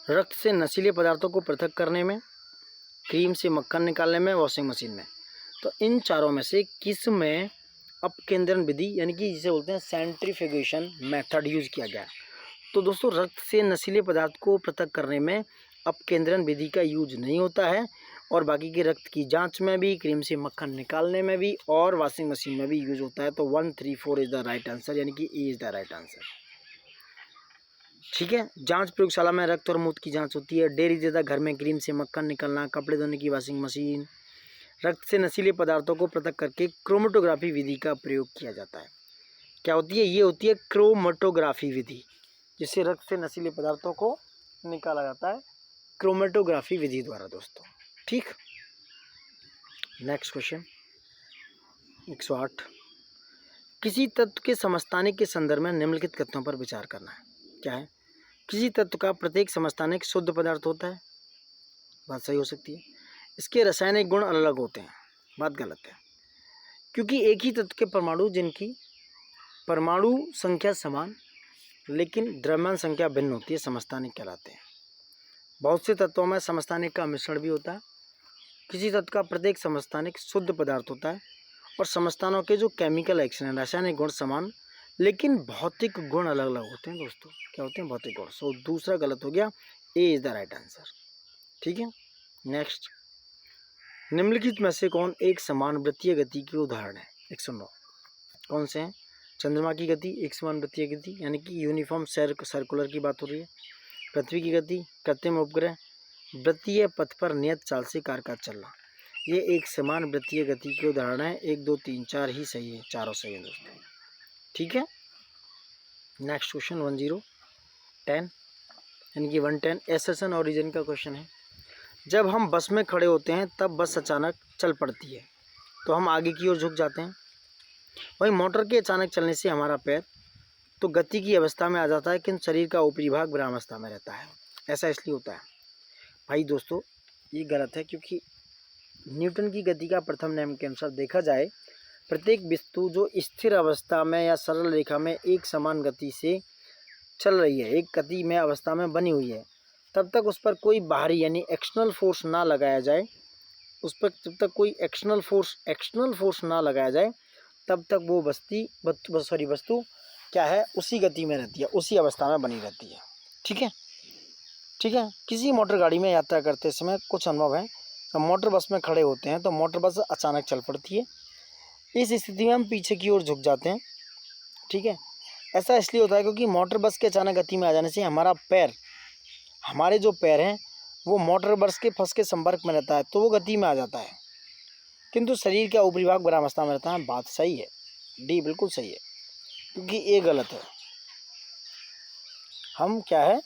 रक्त से नशीले पदार्थों को पृथक करने में, क्रीम से मक्खन निकालने में, वॉशिंग मशीन में। तो इन चारों में से किस में अपकेंद्रण विधि यानी कि जिसे बोलते हैं सेंट्रीफ्यूगेशन मेथड यूज किया गया है? तो दोस्तों रक्त से नशीले पदार्थ को पृथक करने में अपकेंद्रण विधि का यूज नहीं होता है और बाकी के रक्त की जांच में भी, क्रीम से मक्खन निकालने में भी और वॉशिंग मशीन में भी यूज होता है। तो 1 3 4 इज द राइट आंसर यानी कि ए इज द राइट आंसर, ठीक है। जांच प्रयोगशाला में रक्त और मूत्र की जांच होती है। डेयरी तथा घर में क्रीम से मक्खन निकलना, कपड़े धोने की वॉशिंग मशीन। रक्त से नशीले पदार्थों को पृथक करके क्रोमेटोग्राफी विधि का प्रयोग किया जाता है। क्या होती है? ये होती है क्रोमेटोग्राफी विधि, जिससे रक्त से नशीले पदार्थों को निकाला जाता है क्रोमेटोग्राफी विधि द्वारा दोस्तों, ठीक। नेक्स्ट क्वेश्चन 108 किसी तत्व के समस्थानिक के संदर्भ में निम्नलिखित कथनों पर विचार करना है। क्या है? किसी तत्व का प्रत्येक समस्थानिक शुद्ध पदार्थ होता है, बात सही हो सकती है। इसके रासायनिक गुण अलग अलग होते हैं, बात गलत है। क्योंकि एक ही तत्व के परमाणु जिनकी परमाणु संख्या समान लेकिन द्रव्यमान संख्या भिन्न होती है समस्थानिक कहलाते हैं। बहुत से तत्वों में समस्थानिक का मिश्रण भी होता है। किसी तत्व का प्रत्येक समस्थानिक शुद्ध पदार्थ होता है और समस्थानों के जो केमिकल एक्शन है, रासायनिक गुण समान लेकिन भौतिक गुण अलग अलग होते हैं दोस्तों। क्या होते हैं? भौतिक गुण। सो दूसरा गलत हो गया, ए इज द राइट आंसर, ठीक है। नेक्स्ट, निम्नलिखित में से कौन एक समान वृत्तीय गति के उदाहरण है? 109 कौन से हैं? चंद्रमा की गति एक समान वृत्तीय गति यानी कि यूनिफॉर्म सर्कुलर की बात हो रही है। पृथ्वी की गति, कृत्रिम उपग्रह, वृत्तीय पथ पर नियत चाल से कार का चलना, ये एक समान वृत्तीय गति की उदाहरण है। 1 2 3 4 ही सही है, चारों सही है दोस्तों। ठीक है, नेक्स्ट क्वेश्चन 10 यानी कि 110 एसेशन ओरिजिन का क्वेश्चन है। जब हम बस में खड़े होते हैं तब बस अचानक चल पड़ती है तो हम आगे की ओर झुक जाते हैं। वहीं मोटर के अचानक चलने से हमारा पैर तो गति की अवस्था में आ जाता है, किंतु शरीर का ऊपरी भाग विरामावस्था में रहता है। ऐसा इसलिए होता है भाई दोस्तों, ये गलत है, क्योंकि न्यूटन की गति का प्रथम नियम के अनुसार देखा जाए, प्रत्येक वस्तु जो स्थिर अवस्था में या सरल रेखा में एक समान गति से चल रही है, एक गति में अवस्था में बनी हुई है, तब तक उस पर कोई बाहरी यानी एक्सटर्नल फोर्स ना लगाया जाए, उस पर जब तक कोई एक्सटर्नल फोर्स ना लगाया जाए, तब तक वो वस्तु क्या है, उसी गति में रहती है, उसी अवस्था में बनी रहती है। ठीक है, ठीक है। किसी मोटर गाड़ी में यात्रा करते समय कुछ अनुभव है। जब मोटर बस में खड़े होते हैं तो मोटर बस अचानक चल पड़ती है। इस स्थिति में हम पीछे की ओर झुक जाते हैं। ठीक है, ऐसा इसलिए होता है क्योंकि मोटर बस के अचानक गति में आ जाने से हमारे जो पैर हैं वो मोटर बस के फंस के संपर्क में रहता है, तो वो गति में आ जाता है, किंतु शरीर का ऊपरी भाग विरामावस्था में रहता है। बात सही है, डी बिल्कुल सही है, क्योंकि ए गलत है। हम क्या है,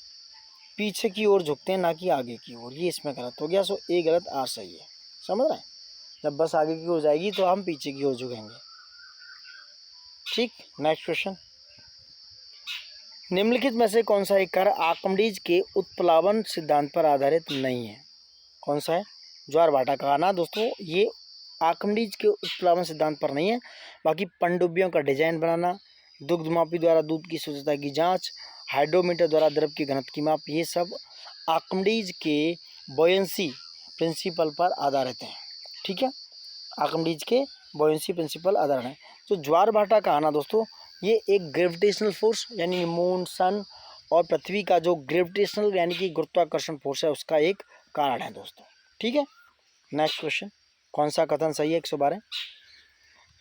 पीछे की ओर झुकते हैं, ना कि आगे की ओर, ये इसमें गलत हो गया। सो ए गलत, आर सही है। समझ रहे हैं, जब बस आगे की ओर जाएगी तो हम पीछे की ओर झुकेंगे। ठीक, नेक्स्ट क्वेश्चन, निम्नलिखित में से कौन सा एक कार्य आर्किमिडीज के उत्प्लावन सिद्धांत पर आधारित नहीं है? कौन सा है? ज्वार-भाटा का आना। दोस्तों ये आर्किमिडीज के उत्प्लावन सिद्धांत पर नहीं है, बाकी पनडुब्बियों का डिजाइन बनाना, दुग्धमापी द्वारा दूध की शुद्धता की जांच, हाइड्रोमीटर द्वारा द्रव की घनत्व की माप, ये सब आर्किमिडीज के बॉयंसी प्रिंसिपल पर आधारित हैं। ठीक है, आर्किमिडीज के बॉयंसी प्रिंसिपल आधार है। तो ज्वार-भाटा का आना दोस्तों, ये एक ग्रेविटेशनल फोर्स यानी मून, सन और पृथ्वी का जो ग्रेविटेशनल यानी कि गुरुत्वाकर्षण फोर्स है, उसका एक कारण है दोस्तों। ठीक है, नेक्स्ट क्वेश्चन, कौन सा कथन सही है? 112,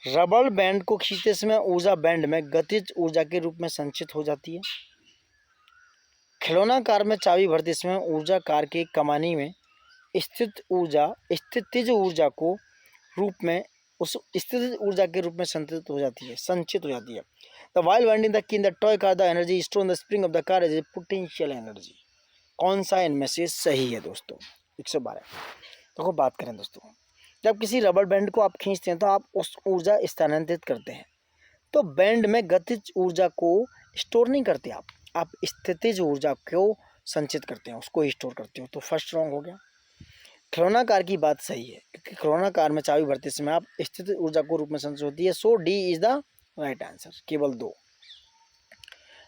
रबर बैंड को खींचते समय ऊर्जा बैंड में गतिज ऊर्जा के रूप में संचित हो जाती है। खिलौना कार में चाबी भरते समय ऊर्जा कार के कमानी में स्थितिज ऊर्जा को रूप में उस स्थितिज ऊर्जा के रूप में संचित हो जाती है। The while winding the key in the toy car the energy store in the spring of the car is a potential energy. कौन सा इनमें से सही है दोस्तों? 112। देखो बात करें दोस्तों, जब किसी रबर बैंड को आप खींचते हैं तो आप उस ऊर्जा स्थानांतरित करते हैं, तो बैंड में गतिज ऊर्जा को स्टोर नहीं करते आप स्थितिज ऊर्जा को संचित करते हैं, उसको स्टोर करते हो। तो फर्स्ट रॉन्ग हो गया। खिलौना कार की बात सही है, क्योंकि खिलौना कार में चाबी भरते समय आप स्थितिज ऊर्जा को रूप में संचित होती है। So D is the right answer, केवल 2।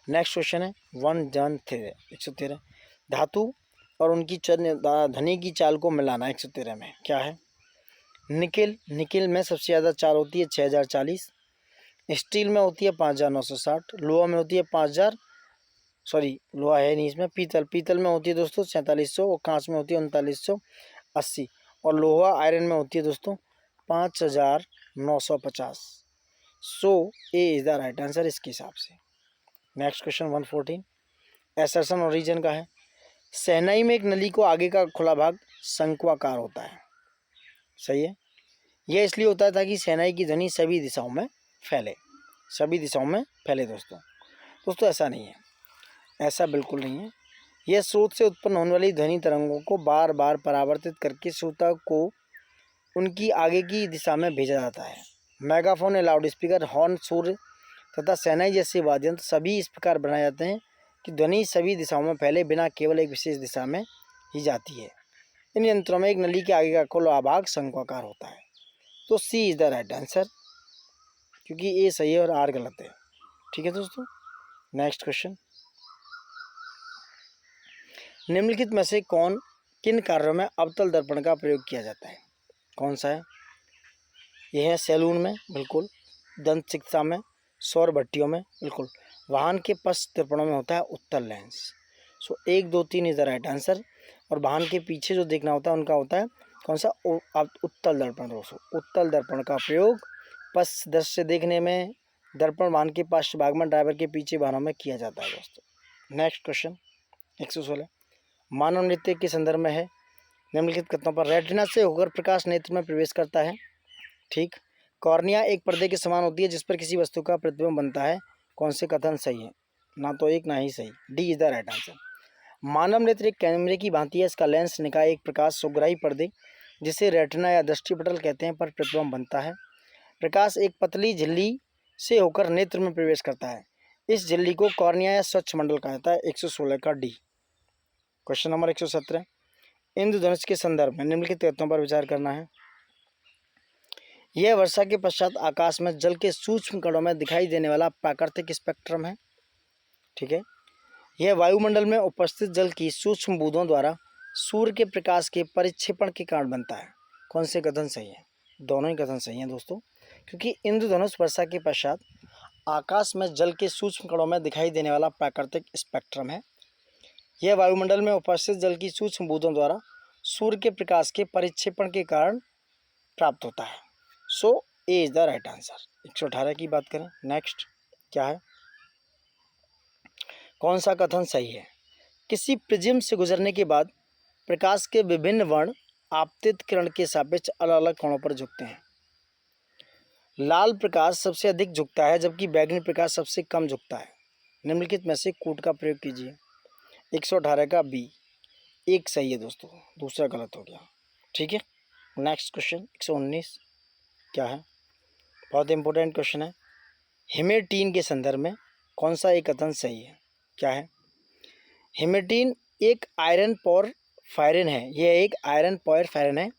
नेक्स्ट क्वेश्चन है 113 धातु और उनकी धनी की चाल को मिलाना। 113 में क्या है? निकिल में सबसे ज़्यादा चाल होती है 6040, स्टील में होती है 5960, लोहा में होती है लोहा है नहीं इसमें, पीतल में होती है दोस्तों 4700 और कांच में होती है 3980 और लोहा आयरन में होती है दोस्तों 5950। So A is the right answer इसके हिसाब से। नेक्स्ट क्वेश्चन 114 एसर्शन और रीजन का है। शहनाई में एक नली को आगे का खुला भाग शंक्वाकार होता है। सही है, यह इसलिए होता है ताकि शहनाई की ध्वनि सभी दिशाओं में फैले दोस्तों ऐसा नहीं है, ऐसा बिल्कुल नहीं है। यह स्रोत से उत्पन्न होने वाली ध्वनि तरंगों को बार बार परावर्तित करके श्रोता को उनकी आगे की दिशा में भेजा जाता है। मेगाफोन या लाउड स्पीकर, हॉर्न, सूर्य तथा शहनाई जैसे वाद्ययंत्र सभी इस प्रकार बनाए जाते हैं कि ध्वनि सभी दिशाओं में फैले बिना केवल एक विशेष दिशा में ही जाती है। इन यंत्रों में एक नली के आगे का खुला भाग शंक्वाकार होता है। तो सी इज द राइट आंसर, क्योंकि ए सही है और आर गलत है। ठीक है दोस्तों, नेक्स्ट क्वेश्चन, निम्नलिखित में से किन कार्यों में अवतल दर्पण का प्रयोग किया जाता है? कौन सा है? यह है सैलून में, बिल्कुल, दंत चिकित्सा में, सौर भट्टियों में, बिल्कुल, वाहन के पश्च दर्पणों में होता है उत्तल lens. So 1 2 3 is the right answer. और वाहन के पीछे जो देखना होता है उनका होता है कौन सा? उत्तल दर्पण दोस्तों। उत्तल दर्पण का प्रयोग पश्च दृश्य देखने में दर्पण वाहन के पार्श्व भाग में ड्राइवर के पीछे वाहनों में किया जाता है दोस्तों। नेक्स्ट क्वेश्चन 116 मानव नृत्य के संदर्भ में है। निम्नलिखित कथनों पर रेटिना से होकर प्रकाश नेत्र में प्रवेश करता है। ठीक। कॉर्निया एक पर्दे के समान होती है जिस पर किसी वस्तु का प्रतिबिंब बनता है। कौन से कथन सही है? ना तो एक ना ही सही। D is the right answer. मानव नेत्र एक कैमरे की भांति है। इसका लेंस निकाय एक प्रकाश सुग्राही पर्दे जिसे रेटिना या दृष्टिपटल कहते हैं पर प्रतिबिंब बनता है। प्रकाश एक पतली झिल्ली से होकर नेत्र में प्रवेश करता है। इस झिल्ली को कॉर्निया या स्वच्छ मंडल कहा जाता है। 116 का डी। क्वेश्चन नंबर 117, इंद्रधनुष के संदर्भ में निम्नलिखित तथ्यों पर विचार करना है। यह वर्षा के पश्चात आकाश में जल के सूक्ष्म कणों में दिखाई देने वाला प्राकृतिक स्पेक्ट्रम है। ठीक है। यह वायुमंडल में उपस्थित जल की सूक्ष्म बूंदों द्वारा सूर्य के प्रकाश के परिक्षेपण के कारण बनता है। कौन से कथन सही है? दोनों ही कथन सही हैं दोस्तों, क्योंकि इंद्रधनुष वर्षा के पश्चात आकाश में जल के सूक्ष्म कणों में दिखाई देने वाला प्राकृतिक स्पेक्ट्रम है। यह वायुमंडल में उपस्थित जल की सूक्ष्म बूंदों द्वारा सूर्य के प्रकाश के परिक्षेपण के कारण प्राप्त होता है। So A is the right answer. 118 की बात करें। नेक्स्ट क्या है? कौन सा कथन सही है? किसी प्रिज्म से गुजरने के बाद प्रकाश के विभिन्न वर्ण आपतित किरण के सापेक्ष अलग अलग कोणों पर झुकते हैं। लाल प्रकाश सबसे अधिक झुकता है जबकि बैंगनी प्रकाश सबसे कम झुकता है। निम्नलिखित में से कूट का प्रयोग कीजिए। 118 का बी। एक सही है दोस्तों, दूसरा गलत हो गया। ठीक है। नेक्स्ट क्वेश्चन 119 क्या है? बहुत इंपॉर्टेंट क्वेश्चन है। हेमेटीन के संदर्भ में कौन सा एक कथन सही है? क्या है? हेमेटीन एक आयरन पोरफायरिन है। यह एक आयरन पोरफायरिन है।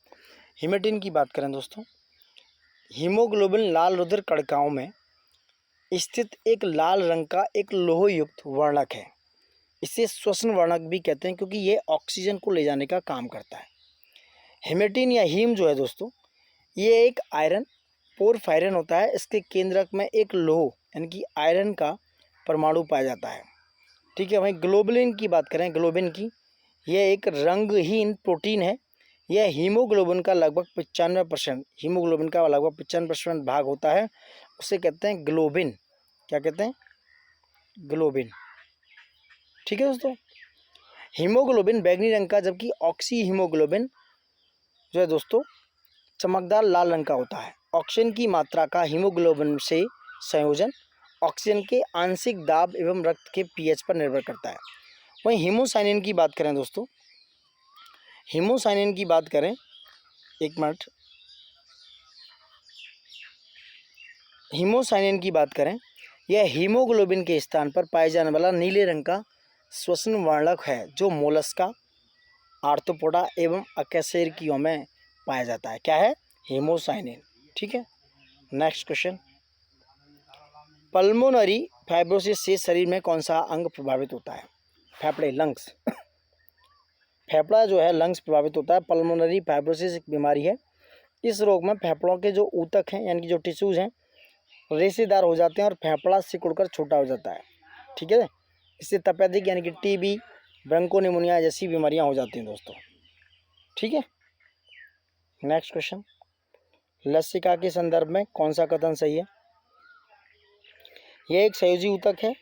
हेमेटीन की बात करें दोस्तों, हीमोग्लोबिन लाल रुधिर कणिकाओं में स्थित एक लाल रंग का एक लोहयुक्त वर्णक है। इसे श्वसन वर्णक भी कहते हैं क्योंकि ये ऑक्सीजन को ले जाने का काम करता है। हेमेटीन या हीम जो है दोस्तों, ये एक आयरन पोरफायरिन होता है। इसके केंद्रक में एक लोह यानी कि आयरन का परमाणु पाया जाता है। ठीक है। वहीं ग्लोबुलिन की बात करें, ग्लोबिन की, यह एक रंगहीन प्रोटीन है। यह हीमोग्लोबिन का लगभग 95%, हीमोग्लोबिन का लगभग 95% भाग होता है। उसे कहते हैं ग्लोबिन। क्या कहते हैं? ग्लोबिन। ठीक है दोस्तों। हीमोग्लोबिन बैंगनी रंग का जबकि ऑक्सी हीमोग्लोबिन जो है दोस्तों चमकदार लाल रंग का होता है। ऑक्सीजन की मात्रा का हीमोग्लोबिन से संयोजन ऑक्सीजन के आंशिक दाब एवं रक्त के पीएच पर निर्भर करता है। वहीं हीमोसाइनिन की बात करें दोस्तों, हीमोसाइनिन की बात करें, एक मिनट, हीमोसाइनिन की बात करें, यह हीमोग्लोबिन के स्थान पर पाए जाने वाला नीले रंग का श्वसन वर्णक है जो मोलस्का, आर्थ्रोपोडा एवं अकशेरुकियों में पाया जाता है। क्या है? हीमोसाइनिन। ठीक है। नेक्स्ट क्वेश्चन, पल्मोनरी फाइब्रोसिस से शरीर में कौन सा अंग प्रभावित होता है? फेफड़े, लंग्स। फेफड़ा जो है लंग्स प्रभावित होता है। पल्मोनरी फाइब्रोसिस एक बीमारी है। इस रोग में फेफड़ों के जो ऊतक हैं यानी कि जो टिश्यूज हैं रेशेदार हो जाते हैं और फेफड़ा सिकुड़कर छोटा हो जाता है। ठीक है। इससे तपेदिक यानी कि टीबी, ब्रोंकोनिमोनिया जैसी बीमारियां हो जाती हैं दोस्तों। ठीक है। नेक्स्ट क्वेश्चन, लसिका के संदर्भ में कौन सा कथन सही है? यह एक संयोजी ऊतक है।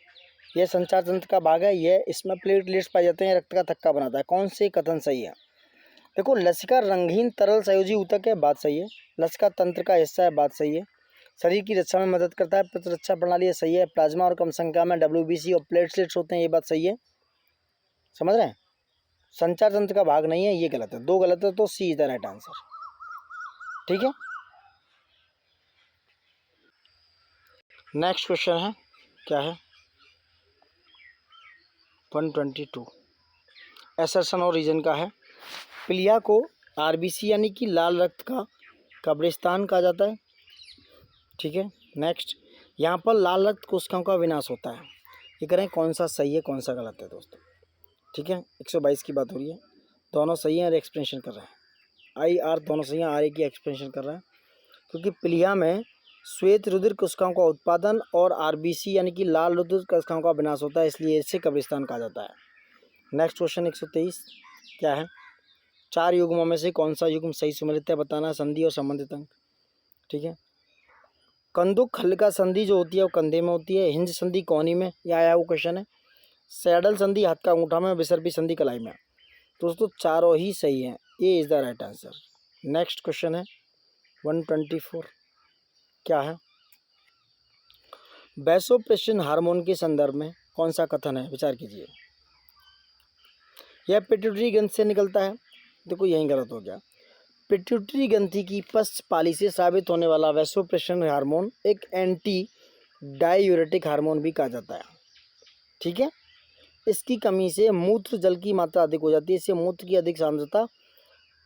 यह संचार तंत्र का भाग है। यह इसमें प्लेटलेट्स पाए जाते हैं, रक्त का थक्का बनाता है। कौन से कथन सही है? देखो, लसिका रंगहीन तरल संयोजी ऊतक है, बात सही है। लसिका तंत्र का हिस्सा है, बात सही है। शरीर की रक्षा में मदद करता है, प्रतिरक्षा प्रणाली है, सही है। प्लाज्मा और कम संख्या में WBC और प्लेटलेट्स होते हैं, ये बात सही है। समझ रहे हैं? संचार तंत्र का भाग नहीं है, ये गलत है। दो गलत है तो सी इज द राइट आंसर। ठीक है। नेक्स्ट क्वेश्चन है, क्या है? 122 एसर्शन और रीजन का है। प्लिया को RBC यानी कि लाल रक्त का कब्रिस्तान कहा जाता है। ठीक है। नेक्स्ट, यहाँ पर लाल रक्त कोशिकाओं का विनाश होता है। ये करें कौन सा सही है, कौन सा गलत है दोस्तों? ठीक है। 122 की बात हो रही है। दोनों सही हैं और एक्सप्लेनेशन कर रहे हैं। IR दोनों सही हैं, RA की एक्सप्लेनेशन कर रहा है। क्योंकि प्लिया में श्वेत रुधिर कोशिकाओं का उत्पादन और RBC यानी कि लाल रुधिर कोशिकाओं का विनाश होता है, इसलिए इसे कब्रिस्तान कहा जाता है। नेक्स्ट क्वेश्चन 123 क्या है? 4 युग्मों में से कौन सा युग्म सही सुमेलित है बताना, संधि और संबंधित अंक। ठीक है। कंदुक हल्का संधि जो होती है वो कंधे में होती है। हिंज संधि कोहनी में, यह आया वो क्वेश्चन है। सैडल संधि हाथ का अंगूठा में, विसर्पी संधि कलाई में। दोस्तों चारों ही सही हैं, ए is the right answer. Next question है 124, क्या है? वैसोप्रेसिन हार्मोन के संदर्भ में कौन सा कथन है? विचार कीजिए। यह पिट्यूटरी ग्रंथि से निकलता है। देखो यही गलत हो गया। पिट्यूटरी ग्रंथि की पश्च पाली से स्रावित होने वाला वैसोप्रेसिन हार्मोन एक एंटी डायूरेटिक हार्मोन भी कहा जाता है। ठीक है, इसकी कमी से मूत्र जल की मात्रा अधिक हो जाती है। इससे मूत्र की अधिक सांद्रता,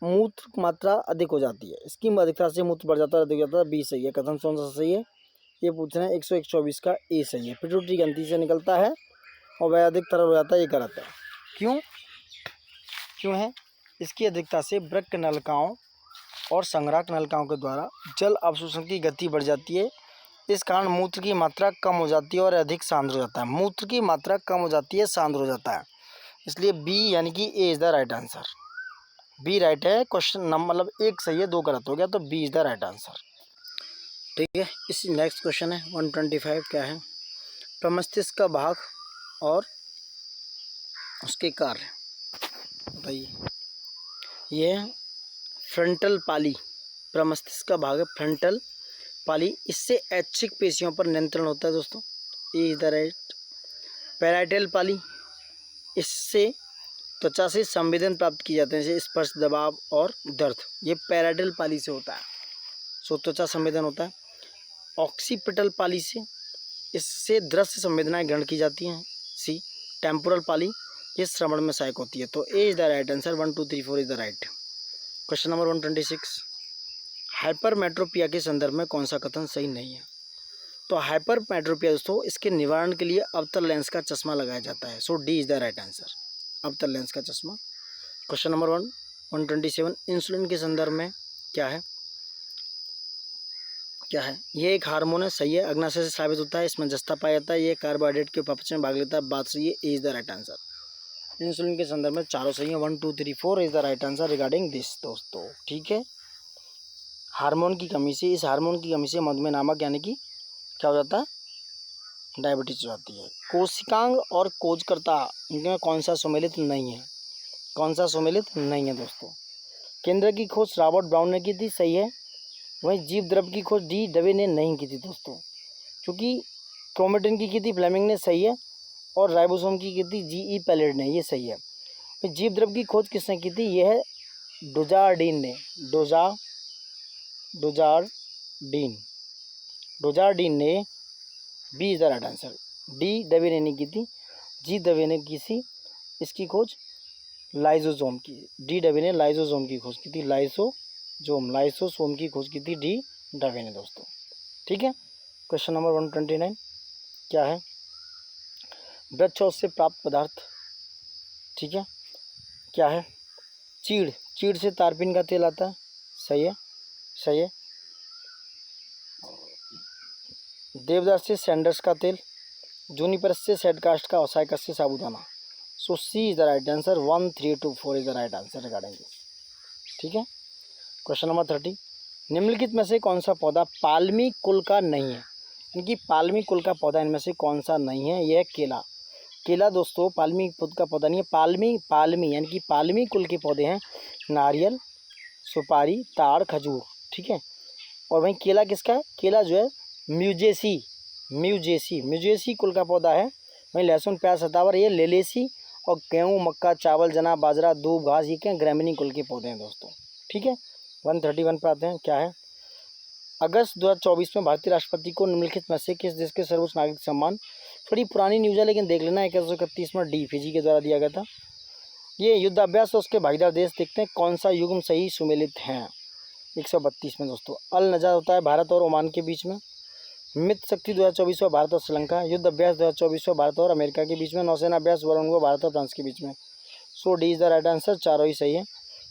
मूत्र मात्रा अधिक हो जाती है। इसकी अधिकता से मूत्र बढ़ जाता है, अधिक हो जाता है। बी सही है। कथन कौन सा सही है? ये पूछ रहे हैं 124 का ए सही है। पिट्यूटरी ग्रंथि से निकलता है और वह अधिक तरल हो जाता है, ये गलत है। क्यों है? इसकी अधिकता से वृक्क नलिकाओं और संग्राहक नलिकाओं के द्वारा जल अवशोषण की गति बढ़ जाती है। इस कारण मूत्र की मात्रा कम हो जाती है और अधिक सांद्र हो जाता है। मूत्र की मात्रा कम हो जाती है, सांद्र हो जाता है। इसलिए बी यानी कि A is the right answer. B right है। क्वेश्चन नंबर मतलब एक सही है, दो गलत हो गया, तो B is the right answer. ठीक है, इस नेक्स्ट क्वेश्चन है 125, क्या है? प्रमस्तिष्क का भाग और उसके कार्य बताइए। यह फ्रंटल पाली, प्रमस्तिष्क का भाग है फ्रंटल पाली। इससे ऐच्छिक पेशियों पर नियंत्रण होता है दोस्तों, ए इज द राइट। पैराइटल पाली, इससे त्वचा से संवेदन प्राप्त किए जाते हैं, जैसे स्पर्श, दबाव और दर्द। ये पैराइटल पाली से होता है, सो त्वचा संवेदन होता है। ऑक्सीपिटल पाली से, इससे दृश्य संवेदनाएं ग्रहण की जाती हैं। सी टेम्पोरल पाली, ये श्रवण में सहायक होती है। तो A is the right answer. 1 2 3 4 is the right. Question number 126, hypermetropia के संदर्भ में कौन सा कथन सही नहीं है? तो हाइपरमेट्रोपिया दोस्तों, इसके निवारण के लिए अवतल लेंस का चश्मा लगाया जाता है। So D is the right answer, अवतल लेंस का चश्मा। क्वेश्चन नंबर 127, इंसुलिन के संदर्भ में क्या है? ये एक हार्मोन है, सही है। अग्नाशय से स्रावित होता है, इसमें जस्ता पाया जाता है, ये कार्बोहाइड्रेट के अपचय में भाग लेता है, बात सही है। A is the right answer. Insulin के संदर्भ में चारों सही है। 1 2 3 4 is the right answer regarding this दोस्तों। ठीक है, हार्मोन की कमी से, इस हार्मोन की कमी से मधुमेह नामक यानी कि क्या हो जाता है? डायबिटीज हो जाती है। कोशिकांग और खोजकर्ता, इनमें कौन सा सम्मिलित नहीं है? कौन सा सम्मिलित नहीं है दोस्तों? केंद्र की खोज रॉबर्ट ब्राउन ने की थी, सही है। वहीं जीव द्रव्य की खोज डी डवे ने नहीं की थी दोस्तों, क्योंकि क्रोमेटिन की थी फ्लेमिंग ने, सही है। और राइबोसोम की थी जी.ई. पैलेड ने, ये सही है। जीव द्रव्य की खोज किसने की थी? ये है डोजार्डिन ने, डोजार्डिन ने। B is the right answer. डी डवे ने नहीं की थी, जी डवे ने की थी इसकी खोज लाइसोसोम की। डी डवे ने लाइसोसोम की खोज की थी, लाइसोसोम की खोज की थी डी डवे ने दोस्तों। ठीक है, क्वेश्चन नंबर 129, क्या है? वृक्षों से प्राप्त पदार्थ, ठीक है, क्या है? चीड़ से तारपीन का तेल आता है, सही है। देवदार से सैंडर्स का तेल, जूनिपर से सेडकास्ट का, साइकस से साबूदाना। So C is the right answer. 1 3 2 4 is the right answer regarding this. ठीक है, क्वेश्चन नंबर 30, निम्नलिखित में से कौन सा पौधा पाल्मी कुल का नहीं है? इनकी पाल्मी कुल का पौधा इनमें से कौन सा नहीं है? यह केला दोस्तों पाल्मी कुल का पौधा नहीं है। पाल्मी यानी कि पाल्मी कुल के पौधे हैं नारियल, सुपारी, ताड़, खजूर। ठीक है, और वहीं केला किसका है? केला जो है म्यूजेसी कुल का पौधा है। वहीं लहसुन, प्याज, सतावर ये लेलेसी, और गेहूँ, मक्का, चावल, चना, बाजरा, दूब, घास ये क्या ग्रामीणी कुल के पौधे हैं दोस्तों। ठीक है, 131 पे आते हैं, क्या है? अगस्त 2024 में भारतीय राष्ट्रपति को निम्नलिखित में से किस देश के सर्वोच्च नागरिक सम्मान, थोड़ी पुरानी न्यूज़ है लेकिन देख लेना, 1931 में डी फिजी के द्वारा दिया गया था। ये युद्धाभ्यास और उसके भागीदार देश देखते हैं कौन सा युग्म सही सुमेलित हैं 132 में दोस्तों। अल नजा होता है भारत और ओमान के बीच में। मित्र शक्ति 2024 में भारत और श्रीलंका। युद्ध अभ्यास 2024 में भारत और अमेरिका के बीच में। नौसेना अभ्यास वरुण को भारत और फ्रांस के बीच में। So D is the right answer, चारों ही सही है।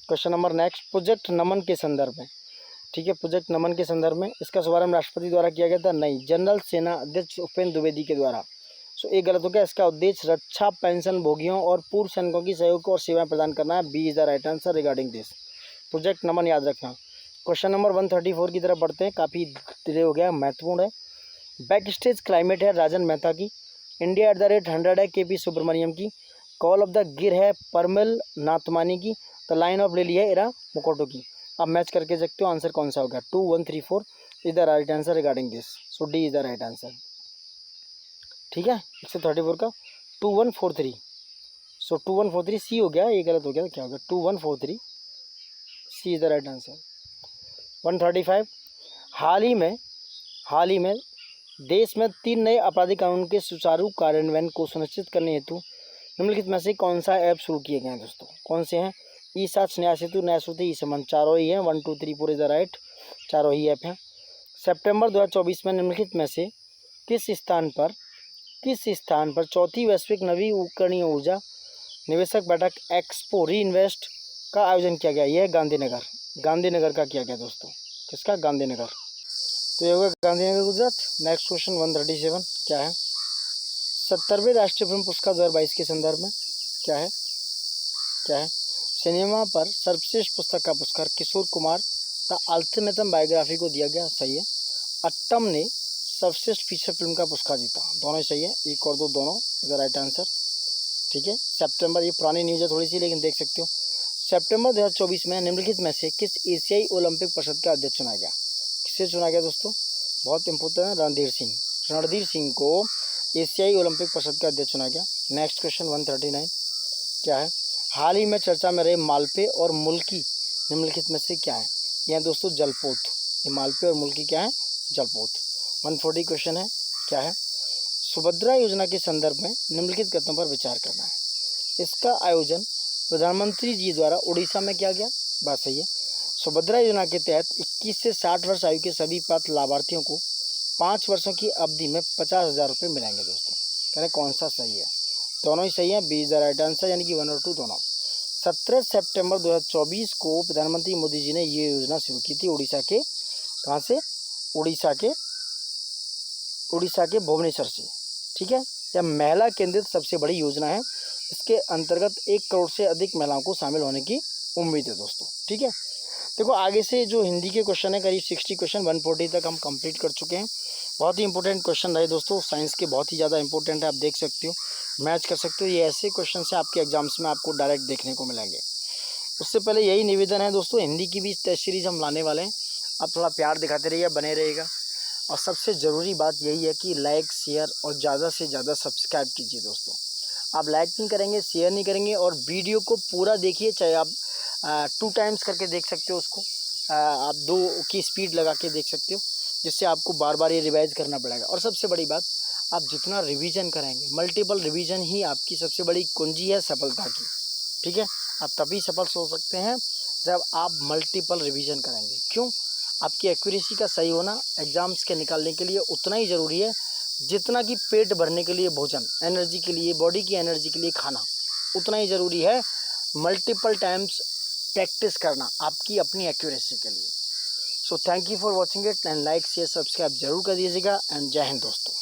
Question number next, project Naman के संदर्भ में, ठीक है, प्रोजेक्ट नमन के संदर्भ में इसका शुभारंभ राष्ट्रपति द्वारा किया गया था, नहीं, जनरल सेना अध्यक्ष उपेंद्र द्विवेदी के द्वारा। सो एक गलत हो गया। इसका उद्देश्य रक्षा पेंशन भोगियों और पूर्व सैनिकों की सहयोग और सेवाएं प्रदान करना है। B is the right answer regarding this. Project Naman याद रखना। क्वेश्चन नंबर 134 की तरफ बढ़ते हैं, काफ़ी डिले हो गया, महत्वपूर्ण है। बैक स्टेज क्लाइमेट है राजन मेहता की। इंडिया @100 है के पी सुब्रमण्यम की। कॉल ऑफ द गिर है परमिल नाथमानी की। तो लाइन ऑफ ले लिया है इरा मोकोटो की। आप मैच करके देखते हो आंसर कौन सा होगा। 2 1 3 4 is the right answer regarding this, so D is the right answer. ठीक है, 134 का 2143, सो 2143 सी हो गया, ये गलत हो गया, क्या हो गया 2143 सी इज द राइट आंसर। 135, हाल ही में देश में 3 नए आपराधिक कानून के सुचारू कार्यान्वयन को सुनिश्चित करने हेतु निम्नलिखित में से कौन सा ऐप शुरू किए गए हैं दोस्तों? कौन से हैं? ई साक्ष्य न्याय सेतु, न्याय श्रुति, ई संबंध, चारों ही हैं। 1 2 3 4 इज द राइट, चारों ही ऐप हैं। सितंबर 2024 में निम्नलिखित में से किस स्थान पर चौथी वैश्विक नवीकरणीय ऊर्जा निवेशक बैठक एक्सपो री इन्वेस्ट का आयोजन किया गया? यह गांधीनगर का किया गया दोस्तों। किसका? गांधीनगर। तो ये होगा गांधीनगर गुजरात। नेक्स्ट क्वेश्चन 137 क्या है? 70वें राष्ट्रीय फिल्म पुरस्कार 2022 के संदर्भ में क्या है? सिनेमा पर सर्वश्रेष्ठ पुस्तक का पुरस्कार Kishore Kumar the ultimatum biography को दिया गया, सही है। अट्टम ने सर्वश्रेष्ठ फीचर फिल्म का पुरस्कार जीता, दोनों ही सही है, एक और दो दोनों इज द राइट आंसर। ठीक है, सितंबर, ये पुरानी न्यूज़ है थोड़ी सी लेकिन देख सकते हो। सितंबर 2024 में निम्नलिखित में से किस एशियाई ओलंपिक परिषद का अध्यक्ष चुना गया? किसे चुना गया दोस्तों? बहुत इंपॉर्टेंट है, रणधीर सिंह को एशियाई ओलंपिक परिषद का अध्यक्ष चुना गया। नेक्स्ट क्वेश्चन 139 क्या है? हाल ही में चर्चा में रहे मालपे और मुल्की निम्नलिखित में से क्या है? यह दोस्तों जलपोत, ये मालपे और मुल्की क्या है? जलपोत। 140 क्वेश्चन है, क्या है? सुभद्रा योजना के संदर्भ में निम्नलिखित कथनों पर विचार करना है। इसका आयोजन प्रधानमंत्री जी द्वारा उड़ीसा में किया गया, बात सही है। सुभद्रा योजना के तहत 21 से 60 वर्ष आयु के सभी पात्र लाभार्थियों को 5 वर्षों की अवधि में 50,000 रुपये मिलेंगे दोस्तों। कह रहे कौन सा सही है? दोनों ही सही है, B is the right answer, यानी कि 1 और 2 दोनों। 17 सितंबर 2024 को प्रधानमंत्री मोदी जी ने ये योजना शुरू की थी उड़ीसा के, कहाँ से? उड़ीसा के भुवनेश्वर से। ठीक है, यह महिला केंद्रित सबसे बड़ी योजना है। इसके अंतर्गत 1 करोड़ से अधिक महिलाओं को शामिल होने की उम्मीद है दोस्तों। ठीक है, देखो आगे से जो हिंदी के क्वेश्चन है करीब 60 क्वेश्चन 140 तक हम कंप्लीट कर चुके हैं। बहुत ही इंपॉर्टेंट क्वेश्चन रहे दोस्तों, साइंस के बहुत ही ज़्यादा इंपॉर्टेंट है, आप देख सकते हो, मैच कर सकते हो। ये ऐसे क्वेश्चन से आपके एग्जाम्स में आपको डायरेक्ट देखने को मिलेंगे। उससे पहले यही निवेदन है दोस्तों, हिंदी की भी टेस्ट सीरीज हम लाने वाले हैं, आप थोड़ा प्यार दिखाते रहिए, बने रहेगा। और सबसे ज़रूरी बात यही है कि लाइक, शेयर और ज़्यादा से ज़्यादा सब्सक्राइब कीजिए दोस्तों। आप लाइक नहीं करेंगे, शेयर नहीं करेंगे और वीडियो को पूरा देखिए, चाहे आप 2 टाइम्स करके देख सकते हो उसको, आप 2 की स्पीड लगा के देख सकते हो, जिससे आपको बार बार ये रिवाइज करना पड़ेगा। और सबसे बड़ी बात, आप जितना रिवीजन करेंगे, मल्टीपल रिवीजन ही आपकी सबसे बड़ी कुंजी है सफलता की। ठीक है, आप तभी सफल हो सकते हैं जब आप मल्टीपल रिवीजन करेंगे। क्यों? आपकी एक्यूरेसी का सही होना एग्जाम्स के निकालने के लिए उतना ही ज़रूरी है जितना कि पेट भरने के लिए भोजन, एनर्जी के लिए, बॉडी की एनर्जी के लिए खाना, उतना ही ज़रूरी है मल्टीपल टाइम्स प्रैक्टिस करना आपकी अपनी एक्यूरेसी के लिए। So thank you for watching it and like, share, subscribe जरूर कर दीजिएगा एंड जय हिंद दोस्तों।